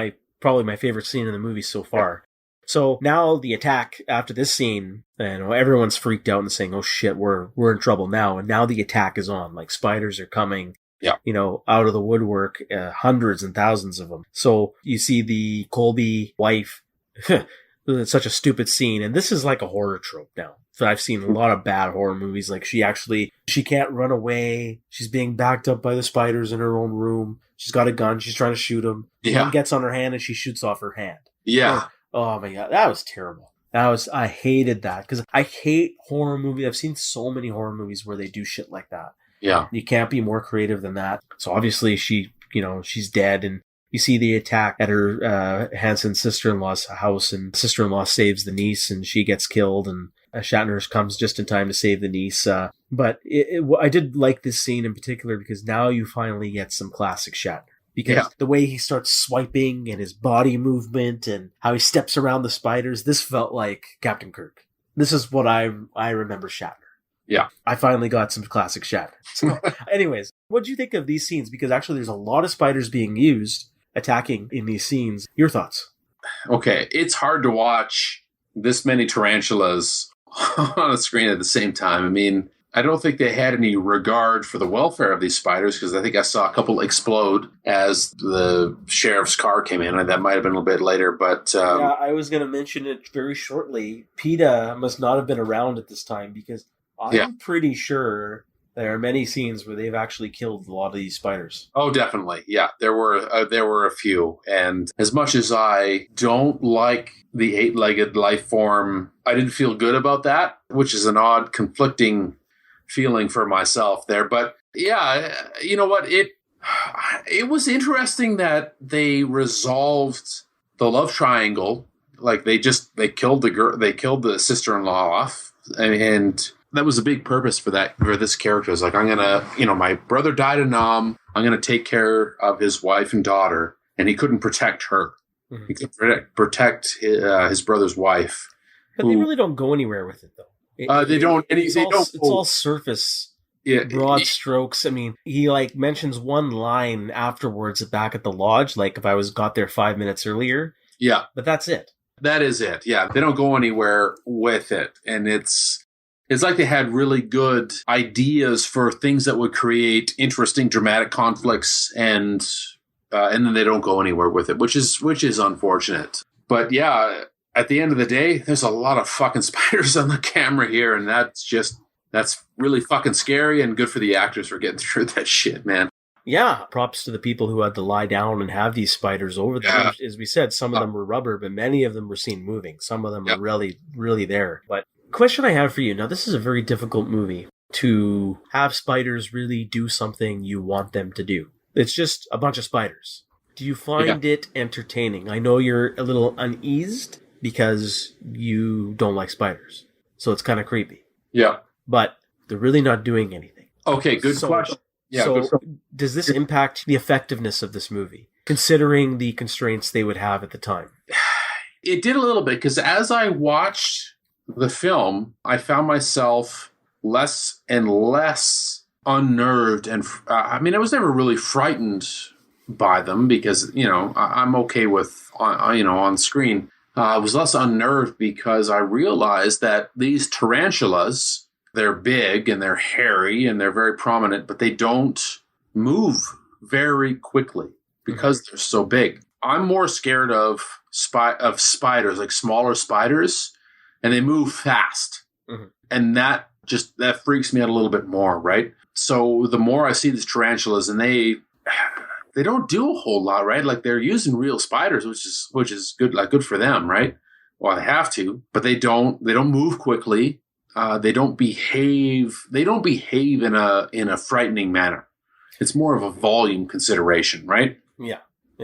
probably my favorite scene in the movie so far. Yeah. So now the attack after this scene, everyone's freaked out and saying, "Oh shit, we're in trouble now." And now the attack is on. Like spiders are coming. Yeah. Out of the woodwork, hundreds and thousands of them. So you see the Colby wife. It's such a stupid scene. And this is like a horror trope now. So I've seen a lot of bad horror movies. Like she can't run away. She's being backed up by the spiders in her own room. She's got a gun. She's trying to shoot him. Yeah. One gets on her hand and she shoots off her hand. Yeah. Oh my God. That was terrible. I hated that because I hate horror movies. I've seen so many horror movies where they do shit like that. Yeah. You can't be more creative than that. So obviously she's dead, and you see the attack at her Hanson's sister-in-law's house, and sister-in-law saves the niece and she gets killed, and Shatner comes just in time to save the niece. But I did like this scene in particular because now you finally get some classic Shatner. Because the way he starts swiping and his body movement and how he steps around the spiders, this felt like Captain Kirk. This is what I remember Shatner. Yeah. I finally got some classic Shat. So, anyways, what do you think of these scenes? Because actually there's a lot of spiders being used, attacking in these scenes. Your thoughts? Okay. It's hard to watch this many tarantulas on a screen at the same time. I mean, I don't think they had any regard for the welfare of these spiders because I think I saw a couple explode as the sheriff's car came in. And that might have been a little bit later, but... I was going to mention it very shortly. PETA must not have been around at this time because... I'm pretty sure There are many scenes where they've actually killed a lot of these spiders. Oh, definitely. Yeah, there were a few. And as much as I don't like the eight-legged life form, I didn't feel good about that, which is an odd, conflicting feeling for myself there. But yeah, you know what? It was interesting that they resolved the love triangle. Like they killed the girl, they killed the sister-in-law off, and that was a big purpose for this character. It's like, I'm gonna, my brother died in Nam. I'm gonna take care of his wife and daughter, and he couldn't protect her. Mm-hmm. He could protect his brother's wife. But they really don't go anywhere with it, though. They don't. It's all surface. Yeah, broad strokes. I mean, he mentions one line afterwards back at the lodge, like if I got there 5 minutes earlier. Yeah, but that's it. That is it. Yeah, they don't go anywhere with it, and it's like they had really good ideas for things that would create interesting, dramatic conflicts, and then they don't go anywhere with it, which is unfortunate. But yeah, at the end of the day, there's a lot of fucking spiders on the camera here, and that's really fucking scary, and good for the actors for getting through that shit, man. Yeah, props to the people who had to lie down and have these spiders over them. Yeah. As we said, some of them were rubber, but many of them were seen moving. Some of them were really, really there. But question I have for you, now this is a very difficult movie to have spiders really do something you want them to do. It's just a bunch of spiders. Do you find it entertaining? I know you're a little uneased because you don't like spiders. So it's kind of creepy. Yeah. But they're really not doing anything. Okay, good question. Yeah, so does this impact the effectiveness of this movie, considering the constraints they would have at the time? It did a little bit, because as I watched the film, I found myself less and less unnerved. And I was never really frightened by them because, I'm okay with, on screen. I was less unnerved because I realized that these tarantulas, they're big and they're hairy and they're very prominent, but they don't move very quickly because they're so big. I'm more scared of spiders, like smaller spiders, and they move fast. Mm-hmm. And that freaks me out a little bit more, right? So the more I see these tarantulas, and they don't do a whole lot, right? Like they're using real spiders, which is good, like good for them, right? Well, they have to, but they don't move quickly. They don't behave in a frightening manner. It's more of a volume consideration, right? Yeah.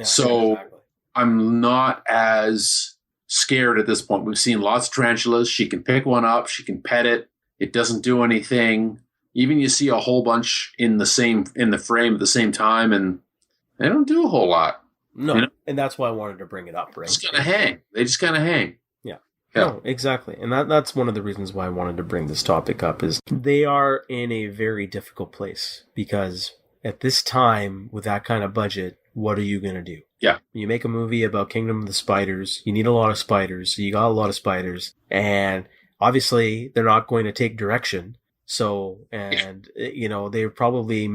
So exactly. I'm not as scared at this point. We've seen lots of tarantulas. She can pick one up. She can pet it. It doesn't do anything. Even you see a whole bunch in the frame at the same time, and they don't do a whole lot. No, and that's why I wanted to bring it up, right? They just kind of hang. Yeah. No, exactly. And that's one of the reasons why I wanted to bring this topic up is they are in a very difficult place because at this time with that kind of budget, what are you going to do? Yeah. You make a movie about Kingdom of the Spiders. You need a lot of spiders. So you got a lot of spiders and obviously they're not going to take direction. So, and they're probably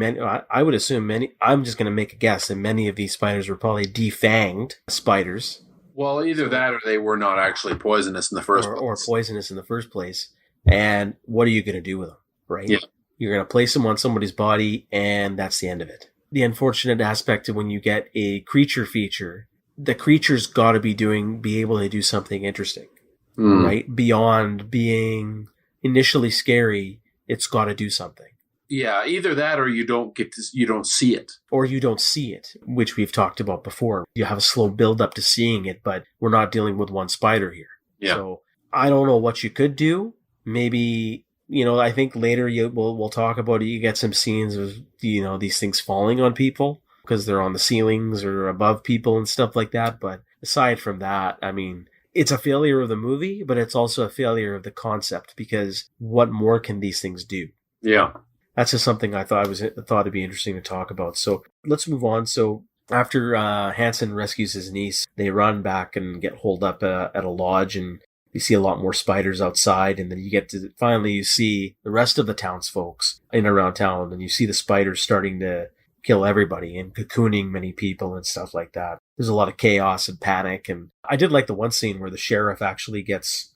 I would assume I'm just going to make a guess that many of these spiders were probably defanged spiders. Well, either that or they were not actually poisonous in the first place. Or poisonous in the first place. And what are you going to do with them, right? Yeah. You're going to place them on somebody's body, and that's the end of it. The unfortunate aspect of when you get a creature feature, the creature's got to be able to do something interesting, right? Beyond being initially scary, it's got to do something. Yeah, either that or you don't see it. Or you don't see it, which we've talked about before. You have a slow build up to seeing it, but we're not dealing with one spider here. Yeah. So I don't know what you could do. Maybe, I think later we'll talk about it. You get some scenes of, these things falling on people because they're on the ceilings or above people and stuff like that. But aside from that, it's a failure of the movie, but it's also a failure of the concept because what more can these things do? Yeah. That's just something I thought it'd be interesting to talk about. So let's move on. So after Hansen rescues his niece, they run back and get holed up at a lodge, and you see a lot more spiders outside. And then you see the rest of the townsfolks in and around town, and you see the spiders starting to kill everybody and cocooning many people and stuff like that. There's a lot of chaos and panic. And I did like the one scene where the sheriff actually gets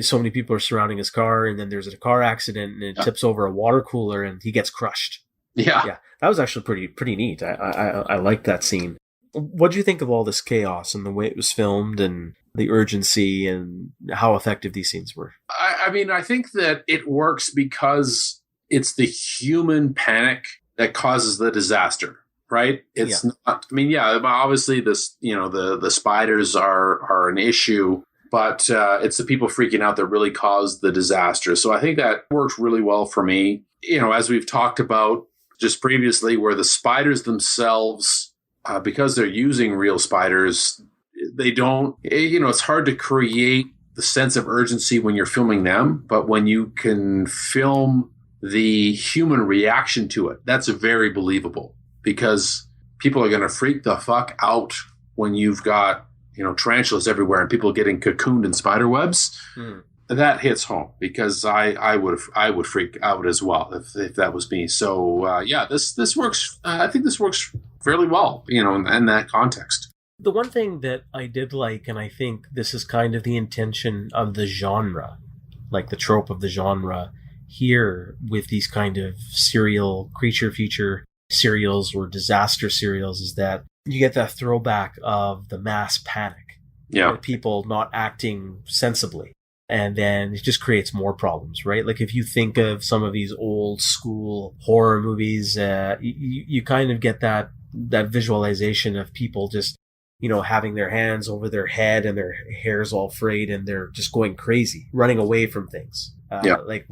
so many people are surrounding his car, and then there's a car accident, and it tips over a water cooler, and he gets crushed. Yeah. That was actually pretty neat. I liked that scene. What do you think of all this chaos and the way it was filmed and the urgency and how effective these scenes were? I mean, I think that it works because it's the human panic that causes the disaster, right? It's not, I mean, obviously this, the spiders are an issue, but it's the people freaking out that really caused the disaster. So I think that works really well for me. As we've talked about just previously, where the spiders themselves, because they're using real spiders, they don't, it's hard to create the sense of urgency when you're filming them, but when you can film the human reaction to it, that's very believable, because people are going to freak the fuck out when you've got, tarantulas everywhere and people getting cocooned in spider webs. That hits home, because I would freak out as well if that was me. So this works. I think this works fairly well, in that context. The one thing that I did like, and I think this is kind of the intention of the genre, like the trope of the genre here with these kind of serial creature feature serials or disaster serials, is that you get that throwback of the mass panic. Yeah. People not acting sensibly. And then it just creates more problems, right? Like if you think of some of these old school horror movies, you kind of get that visualization of people just, having their hands over their head and their hair's all frayed and they're just going crazy, running away from things. Like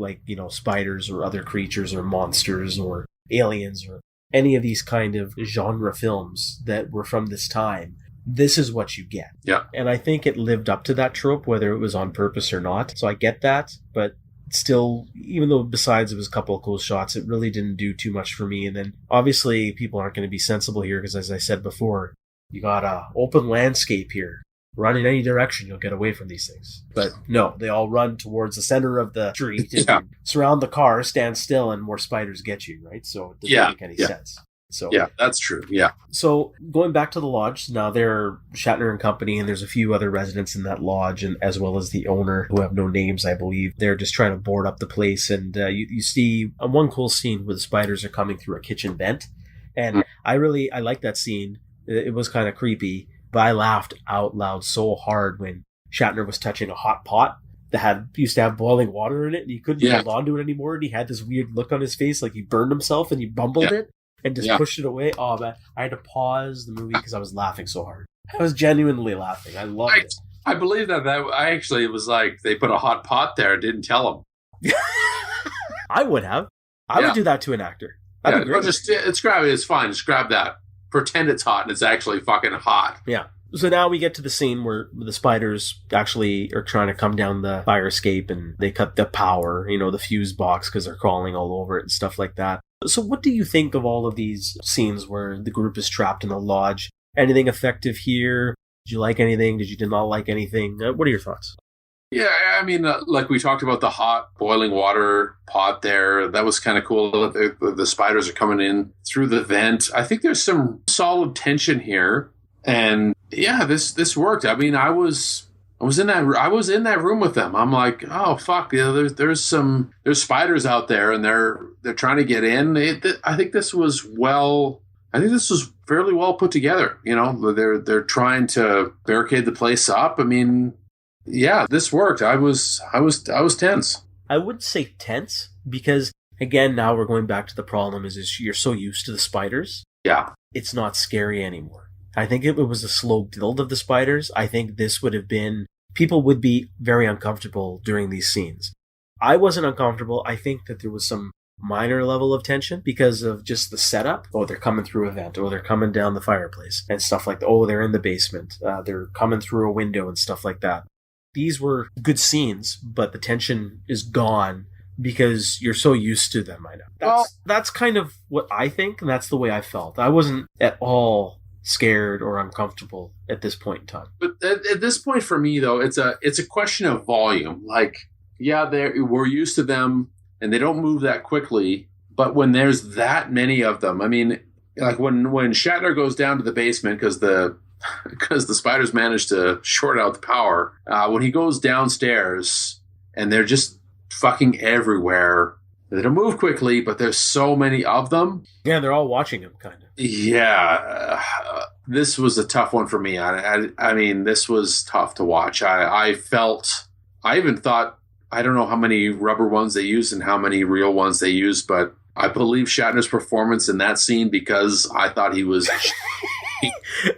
spiders or other creatures or monsters or aliens or any of these kind of genre films that were from this time. This is what you get. Yeah. And I think it lived up to that trope, whether it was on purpose or not. So I get that, but still, even though besides it was a couple of close shots, it really didn't do too much for me. And then obviously people aren't going to be sensible here, because as I said before, you got a open landscape here. Run in any direction, you'll get away from these things. But no, they all run towards the center of the street and surround the car, stand still, and more spiders get you, right? So it doesn't make any sense. So yeah, that's true. Yeah. So going back to the lodge, now they're Shatner and company, and there's a few other residents in that lodge, and as well as the owner, who have no names, I believe. They're just trying to board up the place, and you see one cool scene where the spiders are coming through a kitchen vent, and I like that scene. It was kind of creepy, but I laughed out loud so hard when Shatner was touching a hot pot that used to have boiling water in it, and he couldn't hold on to it anymore, and he had this weird look on his face like he burned himself and he bumbled it. And just pushed it away. Oh, man. I had to pause the movie because I was laughing so hard. I was genuinely laughing. I loved it. I believe that it was like they put a hot pot there and didn't tell him. I would have. I would do that to an actor. That'd be great. It's grab it. It's fine. Just grab that. Pretend it's hot and it's actually fucking hot. Yeah. So now we get to the scene where the spiders actually are trying to come down the fire escape, and they cut the power, the fuse box, because they're crawling all over it and stuff like that. So what do you think of all of these scenes where the group is trapped in the lodge? Anything effective here? Did you like anything? Did you not like anything? What are your thoughts? Yeah, I mean, like we talked about the hot boiling water pot there. That was kind of cool. The spiders are coming in through the vent. I think there's some solid tension here. And yeah, this worked. I mean, I was in that room with them. I'm like, oh fuck, there's spiders out there, and they're trying to get in. I think this was fairly well put together. They're trying to barricade the place up. I mean, yeah, this worked. I was tense. I would say tense because, again, now we're going back to the problem is you're so used to the spiders. Yeah, it's not scary anymore. I think if it was a slow build of the spiders, I think this would have been, people would be very uncomfortable during these scenes. I wasn't uncomfortable. I think that there was some minor level of tension because of just the setup. Oh, they're coming through a vent. Oh, they're coming down the fireplace and stuff like that. Oh, they're in the basement. They're coming through a window and stuff like that. These were good scenes, but the tension is gone because you're so used to them. I know. That's kind of what I think, and that's the way I felt. I wasn't at all scared or uncomfortable at this point in time. But at this point for me, though, it's a question of volume. Like, yeah, we're used to them, and they don't move that quickly. But when there's that many of them, I mean, like when Shatner goes down to the basement because the because the spiders managed to short out the power. When he goes downstairs and they're just fucking everywhere. They don't move quickly, but there's so many of them. Yeah, they're all watching him, kind of. Yeah, this was a tough one for me. I mean, this was tough to watch. I even thought, I don't know how many rubber ones they used and how many real ones they used, but I believe Shatner's performance in that scene because I thought he was...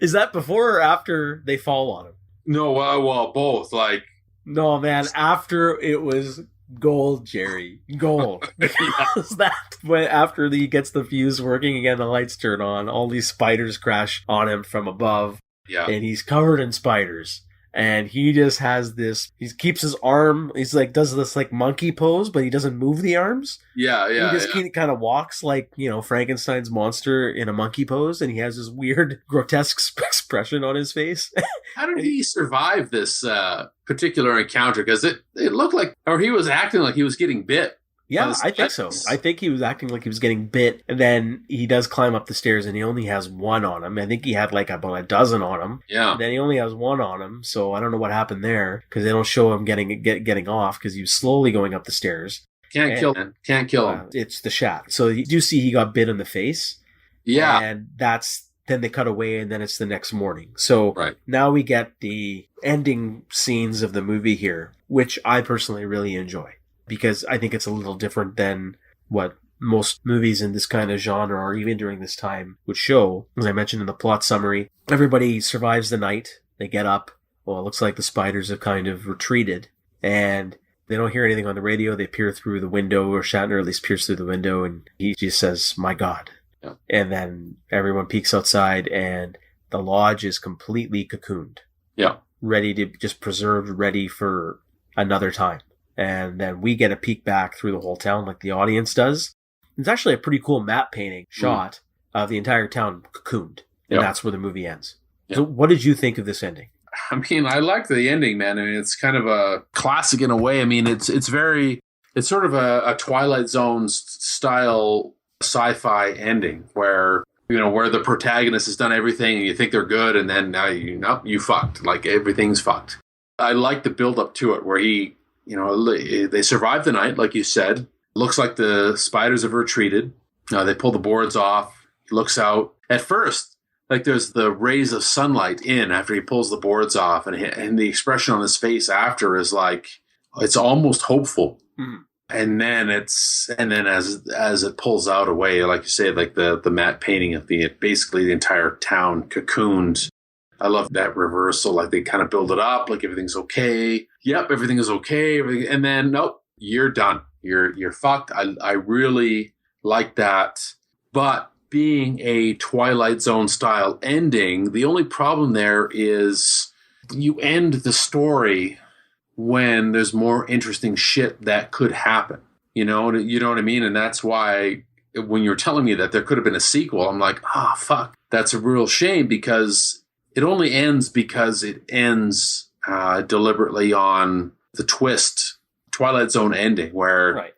Is that before or after they fall on him? No, well, both. Like, no, man, after it was gold, Jerry. Gold. Because that, when after he gets the fuse working again, the lights turn on, all these spiders crash on him from above. Yeah. And he's covered in spiders. And he just has this, he keeps his arm, he's like, does this like monkey pose, but he doesn't move the arms. Yeah. He just kind of walks like, Frankenstein's monster in a monkey pose, and he has this weird, grotesque expression on his face. How did he survive this particular encounter? Because it looked like, or he was acting like he was getting bit. Yeah, I think so. I think he was acting like he was getting bit, and then he does climb up the stairs, and he only has one on him. I think he had like about a dozen on him. Yeah. And then he only has one on him, so I don't know what happened there, because they don't show him getting off, because he was slowly going up the stairs. Can't kill him. It's the Shat. So you do see he got bit in the face. Yeah. And then they cut away, and then it's the next morning. So right. Now we get the ending scenes of the movie here, which I personally really enjoy, because I think it's a little different than what most movies in this kind of genre, or even during this time, would show. As I mentioned in the plot summary, everybody survives the night. They get up. Well, it looks like the spiders have kind of retreated, and they don't hear anything on the radio. They peer through the window, or Shatner at least peers through the window, and he just says, "My God." Yeah. And then everyone peeks outside, and the lodge is completely cocooned. Yeah. Ready to just preserved, ready for another time. And then we get a peek back through the whole town like the audience does. It's actually a pretty cool map painting shot of the entire town cocooned. And that's where the movie ends. Yep. So what did you think of this ending? I mean, I like the ending, man. I mean, it's kind of a classic in a way. I mean, it's sort of a Twilight Zone style sci-fi ending where, where the protagonist has done everything and you think they're good, and then now you fucked. Like, everything's fucked. I like the build up to it where he, they survive the night, like you said. Looks like the spiders have retreated. They pull the boards off. He looks out. At first, like, there's the rays of sunlight in after he pulls the boards off, and the expression on his face after is like, it's almost hopeful. Mm-hmm. And then as it pulls out away, like you say, like the matte painting of basically the entire town cocooned. I love that reversal. Like, they kind of build it up, like everything's okay. Yep, everything is okay. And then, nope, you're done. You're fucked. I really like that. But being a Twilight Zone style ending, the only problem there is you end the story when there's more interesting shit that could happen. You know what I mean? And that's why when you're telling me that there could have been a sequel, I'm like, fuck. That's a real shame, because it only ends because it ends deliberately on the twist, Twilight Zone ending, where, right.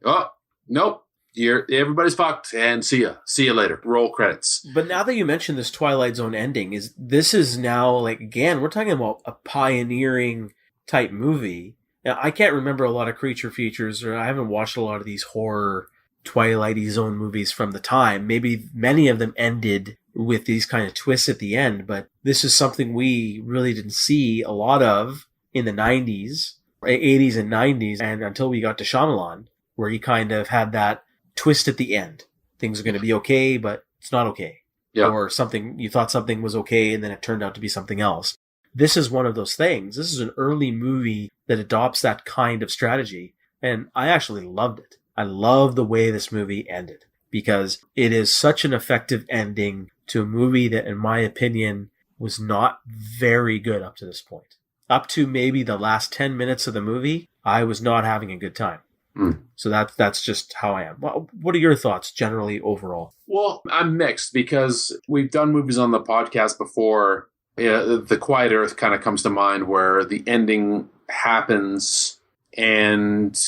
Oh, nope, everybody's fucked, and see ya later. Roll credits. But now that you mentioned this Twilight Zone ending, this is now, like, again, we're talking about a pioneering type movie. Now, I can't remember a lot of creature features, or I haven't watched a lot of these horror Twilight Zone movies from the time. Maybe many of them ended with these kind of twists at the end, but this is something we really didn't see a lot of in the 90s, 80s and 90s, and until we got to Shyamalan, where he kind of had that twist at the end. Things are going to be okay, but it's not okay. Yeah. Or something, you thought something was okay, and then it turned out to be something else. This is one of those things. This is an early movie that adopts that kind of strategy, and I actually loved it. I love the way this movie ended, because it is such an effective ending to a movie that, in my opinion, was not very good up to this point. Up to maybe the last 10 minutes of the movie, I was not having a good time. So that's just how I am. Well, what are your thoughts generally overall? Well, I'm mixed, because we've done movies on the podcast before. The Quiet Earth kind of comes to mind, where the ending happens and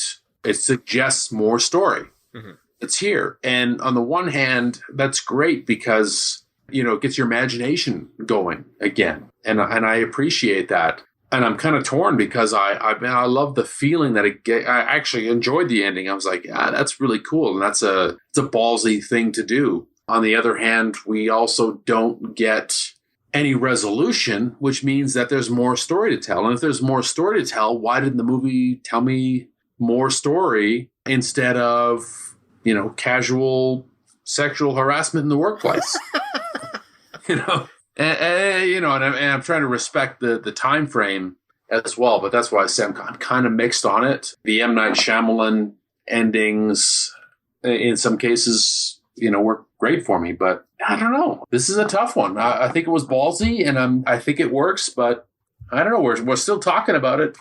it suggests more story. Mm-hmm. It's here. And on the one hand, that's great, because gets your imagination going again. And I appreciate that. And I'm kind of torn because I love the feeling that I actually enjoyed the ending. I was like, that's really cool. And it's a ballsy thing to do. On the other hand, we also don't get any resolution, which means that there's more story to tell. And if there's more story to tell, why didn't the movie tell me more story instead of, casual sexual harassment in the workplace? And I'm trying to respect the time frame as well, but that's why I say I'm kind of mixed on it. The M. Night Shyamalan endings, in some cases, work great for me, but I don't know. This is a tough one. I think it was ballsy, and I think it works, but I don't know. We're still talking about it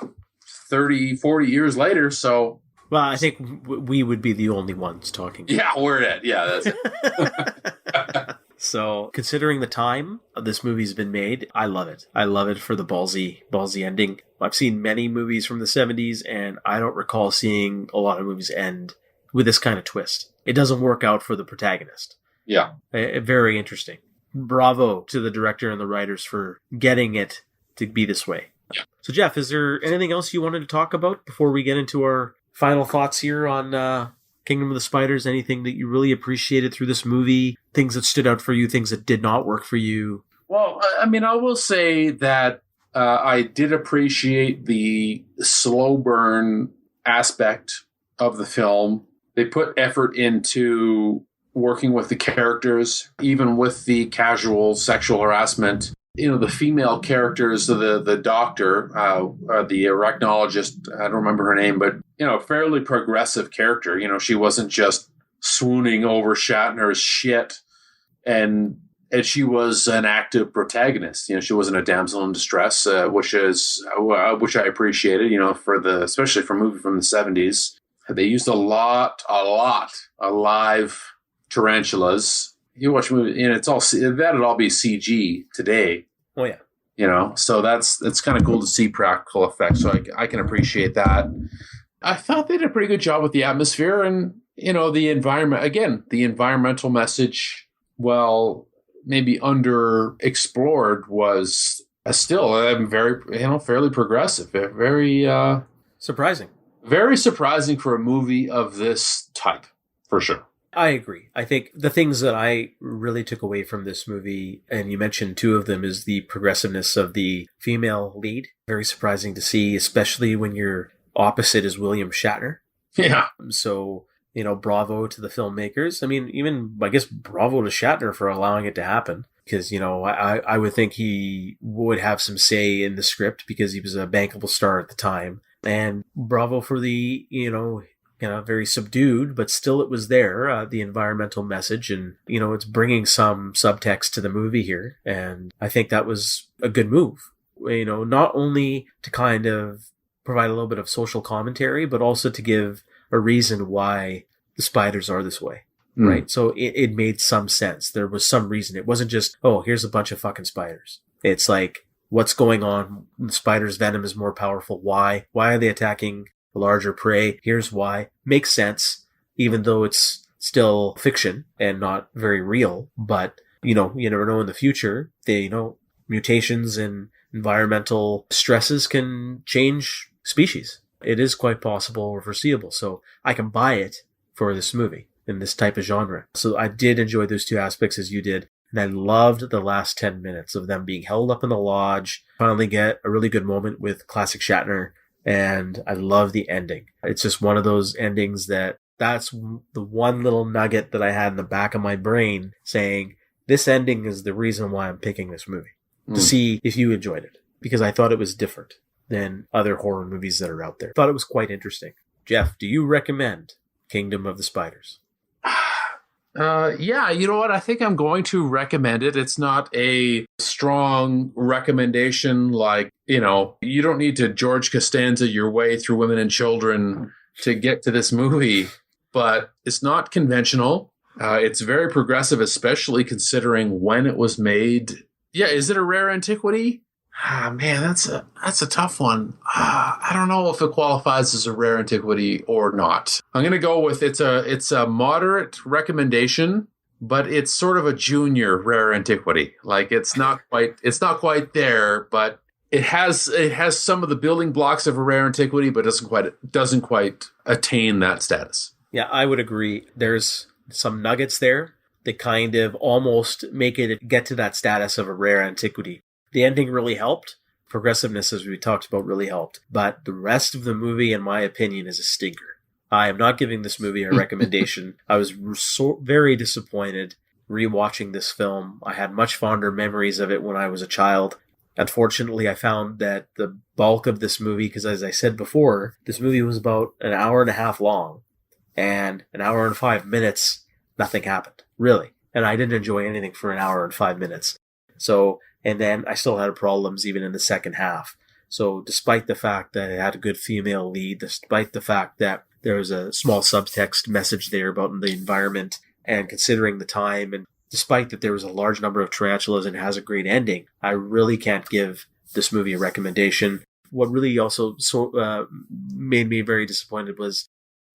30, 40 years later, so. Well, I think we would be the only ones talking. Yeah, we're it. Yeah, that's it. So, considering the time this movie's been made, I love it. I love it for the ballsy ending. I've seen many movies from the 70s, and I don't recall seeing a lot of movies end with this kind of twist. It doesn't work out for the protagonist. Yeah. Very interesting. Bravo to the director and the writers for getting it to be this way. Yeah. So, Jeff, is there anything else you wanted to talk about before we get into our final thoughts here on Kingdom of the Spiders? Anything that you really appreciated through this movie? Things that stood out for you? Things that did not work for you? Well, I will say that I did appreciate the slow burn aspect of the film. They put effort into working with the characters, even with the casual sexual harassment. The female characters, the doctor, the arachnologist, I don't remember her name, but, fairly progressive character. She wasn't just swooning over Shatner's shit, and she was an active protagonist. She wasn't a damsel in distress, which I appreciated, especially for a movie from the 70s. They used a lot of live tarantulas. You watch a movie, and that'd all be CG today. Oh yeah. So it's kind of cool to see practical effects. So I can appreciate that. I thought they did a pretty good job with the atmosphere and, the environment. Again, the environmental message, well, maybe underexplored, was still very, fairly progressive, very surprising. Very surprising for a movie of this type, for sure. I agree. I think the things that I really took away from this movie, and you mentioned two of them, is the progressiveness of the female lead. Very surprising to see, especially when your opposite is William Shatner. Yeah. So, bravo to the filmmakers. I guess bravo to Shatner for allowing it to happen. Because, I would think he would have some say in the script because he was a bankable star at the time. And bravo for the, very subdued, but still it was there, the environmental message. And, it's bringing some subtext to the movie here. And I think that was a good move, not only to kind of provide a little bit of social commentary, but also to give a reason why the spiders are this way. Right. So it made some sense. There was some reason. It wasn't just, oh, here's a bunch of fucking spiders. It's like, what's going on? The spider's venom is more powerful. Why? Why are they attacking a larger prey? Here's why. Makes sense, even though it's still fiction and not very real. But, you never know in the future. Mutations and environmental stresses can change species. It is quite possible or foreseeable. So I can buy it for this movie in this type of genre. So I did enjoy those two aspects as you did. And I loved the last 10 minutes of them being held up in the lodge, finally get a really good moment with classic Shatner. And I love the ending. It's just one of those endings that's the one little nugget that I had in the back of my brain saying, this ending is the reason why I'm picking this movie. To see if you enjoyed it. Because I thought it was different than other horror movies that are out there. Thought it was quite interesting. Jeff, do you recommend Kingdom of the Spiders? Yeah, you know what? I think I'm going to recommend it. It's not a strong recommendation like, you don't need to George Costanza your way through Women and Children to get to this movie, but it's not conventional. It's very progressive, especially considering when it was made. Yeah, is it a rare antiquity? Man, that's a tough one. I don't know if it qualifies as a rare antiquity or not. I'm going to go with it's a moderate recommendation, but it's sort of a junior rare antiquity. Like it's not quite there, but it has some of the building blocks of a rare antiquity, but doesn't quite attain that status. Yeah, I would agree. There's some nuggets there that kind of almost make it get to that status of a rare antiquity. The ending really helped. Progressiveness, as we talked about, really helped. But the rest of the movie, in my opinion, is a stinker. I am not giving this movie a recommendation. I was very disappointed rewatching this film. I had much fonder memories of it when I was a child. Unfortunately, I found that the bulk of this movie, because as I said before, this movie was about an hour and a half long, and an hour and 5 minutes, nothing happened, really. And I didn't enjoy anything for an hour and 5 minutes. So, and then I still had problems even in the second half. So despite the fact that it had a good female lead, despite the fact that there was a small subtext message there about the environment, and considering the time, and despite that there was a large number of tarantulas and has a great ending, I really can't give this movie a recommendation. What really also made me very disappointed was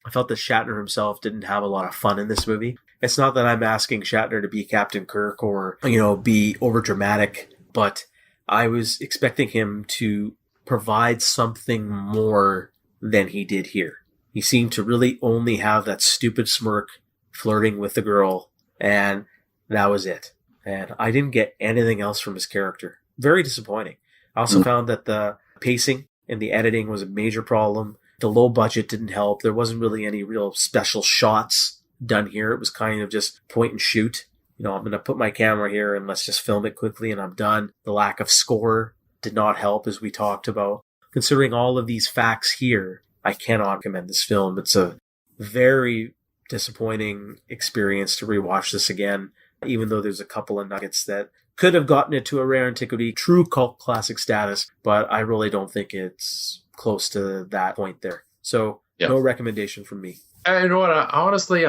I felt that Shatner himself didn't have a lot of fun in this movie. It's not that I'm asking Shatner to be Captain Kirk or, be overdramatic, but I was expecting him to provide something more than he did here. He seemed to really only have that stupid smirk flirting with the girl, and that was it. And I didn't get anything else from his character. Very disappointing. I also found that the pacing and the editing was a major problem. The low budget didn't help. There wasn't really any real special shots done here. It was kind of just point and shoot. I'm going to put my camera here and let's just film it quickly and I'm done. The lack of score did not help, as we talked about. Considering all of these facts here, I cannot recommend this film. It's a very disappointing experience to rewatch this again, even though there's a couple of nuggets that could have gotten it to a rare antiquity, true cult classic status, but I really don't think it's close to that point there. So no recommendation from me. You know what? Honestly,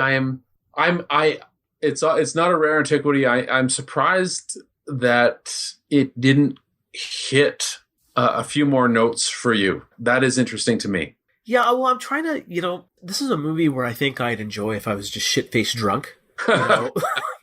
it's not a rare antiquity. I'm surprised that it didn't hit a few more notes for you. That is interesting to me. Yeah, well, I'm trying to, this is a movie where I think I'd enjoy if I was just shit-faced drunk.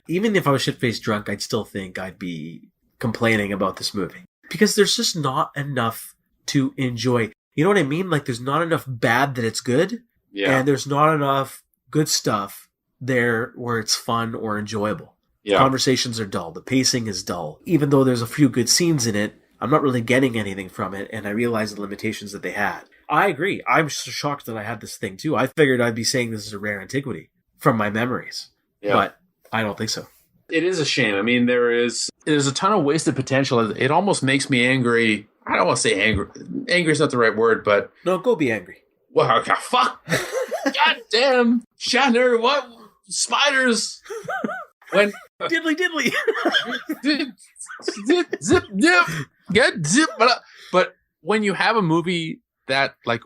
Even if I was shit-faced drunk, I'd still think I'd be complaining about this movie. Because there's just not enough to enjoy. You know what I mean? Like, there's not enough bad that it's good. Yeah. And there's not enough good stuff there where it's fun or enjoyable. Yeah. Conversations are dull. The pacing is dull. Even though there's a few good scenes in it, I'm not really getting anything from it, and I realize the limitations that they had. I agree. I'm so shocked that I had this thing, too. I figured I'd be saying this is a rare antiquity from my memories. Yeah. But I don't think so. It is a shame. I mean, there's a ton of wasted potential. It almost makes me angry. I don't want to say angry. Angry is not the right word, but... No, go be angry. Well, okay, fuck. God damn. Shatner, what? Spiders. When... Diddly. Zip. Get zip. But when you have a movie that, like...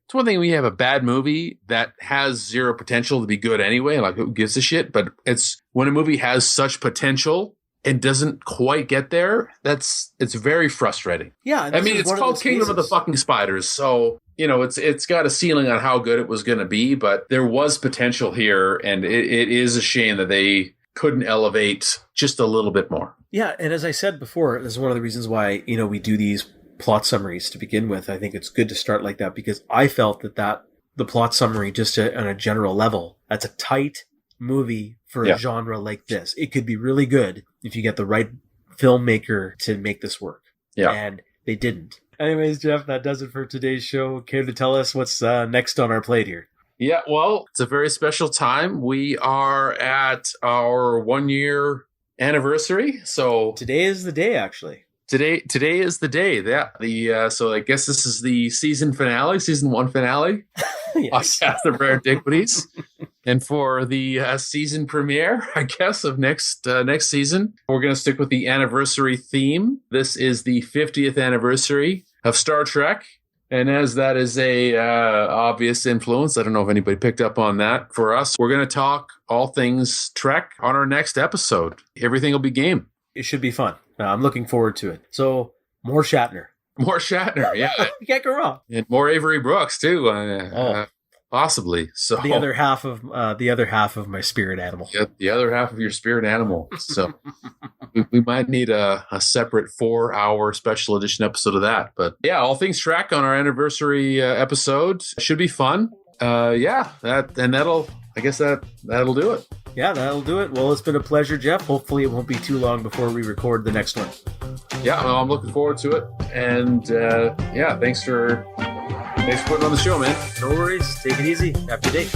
It's one thing when you have a bad movie that has zero potential to be good anyway. Like, who gives a shit? But it's when a movie has such potential and doesn't quite get there, it's very frustrating. Yeah. I mean, it's called Kingdom of the fucking Spiders. So, it's got a ceiling on how good it was going to be, but there was potential here. And it is a shame that they couldn't elevate just a little bit more. Yeah. And as I said before, this is one of the reasons why, we do these plot summaries to begin with. I think it's good to start like that because I felt that the plot summary, just on a general level, that's a tight movie for a genre like this. It could be really good if you get the right filmmaker to make this work. Yeah. And they didn't. Anyways, Jeff, that does it for today's show. Care to tell us what's next on our plate here? Yeah, well, it's a very special time. We are at our 1 year anniversary. So today is the day, actually. Today is the day. Yeah. So I guess this is the season 1 finale. Yes. Podcast of Rare Antiquities. And for the season premiere, I guess, of next season, we're going to stick with the anniversary theme. This is the 50th anniversary of Star Trek. And as that is a obvious influence, I don't know if anybody picked up on that. For us, we're going to talk all things Trek on our next episode. Everything will be game. It should be fun. I'm looking forward to it. So, more Shatner. More Shatner, yeah. You can't go wrong. And more Avery Brooks, too. Possibly. So the other half of my spirit animal. The other half of your spirit animal. So we might need a separate 4-hour special edition episode of that. But yeah, all things Trek on our anniversary episode should be fun. That'll do it. Yeah, that'll do it. Well, it's been a pleasure, Jeff. Hopefully it won't be too long before we record the next one. Yeah, well, I'm looking forward to it. And thanks for putting on the show, man. No worries. Take it easy. Have a good day.